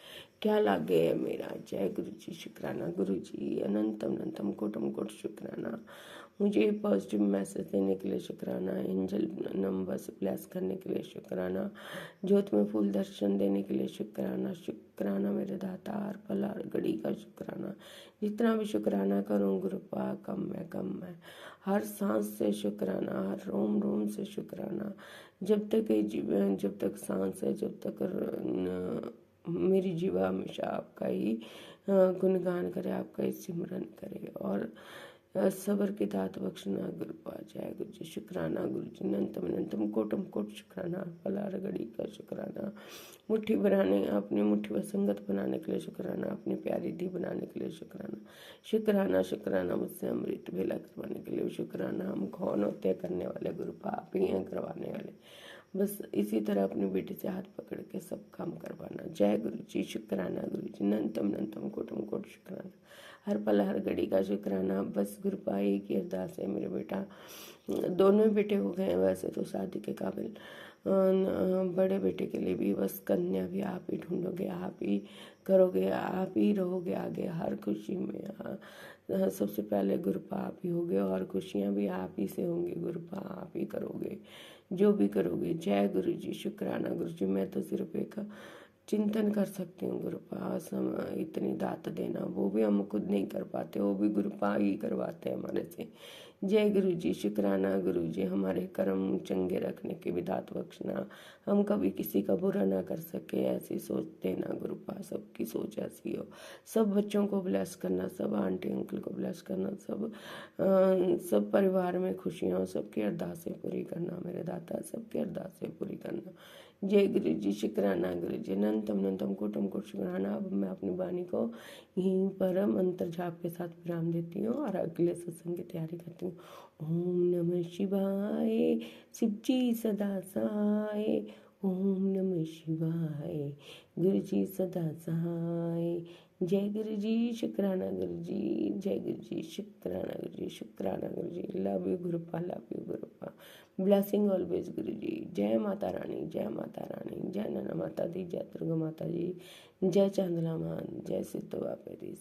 क्या लागे है मेरा। जय गुरु जी, शुक्राना गुरु जी, अनंतम अनंतम कोटम कोट शुक्राना। मुझे पॉजिटिव मैसेज देने के लिए शुक्राना, एंजल नंबर्स ब्लेस करने के लिए शुक्राना, ज्योत में फूल दर्शन देने के लिए शुक्राना, शुक्राना मेरे दाता, हर पल हर घड़ी का शुक्राना। जितना भी शुक्राना करूँ गुरुपा कम है, हर सांस से शुक्राना, हर रोम रोम से शुक्राना। जब तक ये जीवन, जब तक सांस है, जब तक मेरी जीवा हमेशा आपका ही गुणगान करे, आपका ही सिमरन करे, और सबर की दात बख्शना गुरुपा। जय गुरु जी, शुक्राना गुरु जी, अनंतम अनंतम कोटम कोट शुक्राना, पलार घड़ी का शुक्राना। मुट्ठी बनाने, अपनी मुट्ठी में संगत बनाने के लिए शुक्राना, अपनी प्यारी दी बनाने के लिए शुक्राना, शुक्राना शुक्राना। मुझसे अमृत वेला करवाने के लिए शुक्राना। हम कौन होते हैं करने वाले गुरुपा, आप ही हैं करवाने वाले, बस इसी तरह अपनी बेटी से हाथ पकड़ के सब काम करवाना। जय गुरु जी, शुक्राना गुरु जी, अनंतम अनंतम कोटम कोट शुक्राना, हर पल हर घड़ी का शुक्राना। बस गुरुपा एक ही अरदास है, मेरे बेटा, दोनों बेटे हो गए हैं वैसे तो शादी के काबिल, बड़े बेटे के लिए भी बस कन्या भी आप ही ढूंढोगे, आप ही करोगे, आप ही रहोगे आगे हर खुशी में। सबसे पहले गुरुपा आप ही होगे, और खुशियाँ भी आप ही से होंगी गुरुपा, आप ही करोगे जो भी करोगे। जय गुरु जी, शुक्राना गुरु जी। मैं तो सिर्फ एक चिंतन कर सकती हूँ गुरुपा, इतनी दात देना वो भी हम खुद नहीं कर पाते, वो भी गुरुपा ही करवाते हैं हमारे से। जय गुरु जी, शुक्राना गुरु जी, हमारे कर्म चंगे रखने की भी दात बख्शना, हम कभी किसी का बुरा ना कर सके ऐसी सोच देना गुरुपा, सबकी सोच ऐसी हो। सब बच्चों को ब्लेस करना, सब आंटी अंकल को ब्लेस करना, सब परिवार में खुशियाँ हो, सबकी अरदासें पूरी करना मेरे दाता, सबकी अरदासें पूरी करना। जय गुरु जी, शुक्राना गुरु जी, अनंतम अनंतम कोटम कोट शुक्राना। अब मैं अपनी वाणी को यहीं पर मंत्र जाप के साथ विराम देती हूँ और अगले सत्संग की तैयारी करती हूँ। ओम नमः शिवाय, शिव जी सदा सहाय। ओम नमः शिवाय, गुरु जी सदा सहाय। जय गुरु जी, शुक्राना गुरु जी, जय गुरु जी, शुक्राना गुरु जी, शुक्राना गुरु जी। लव यू गुरुपा, लव यू गुरुपा, ब्लेसिंग ऑलवेज गुरु जी। जय माता रानी, जय माता रानी, जय नैना माता दी, जय दुर्गा माता जी, जय चांदला मान, जय सिद्धो बापेरी।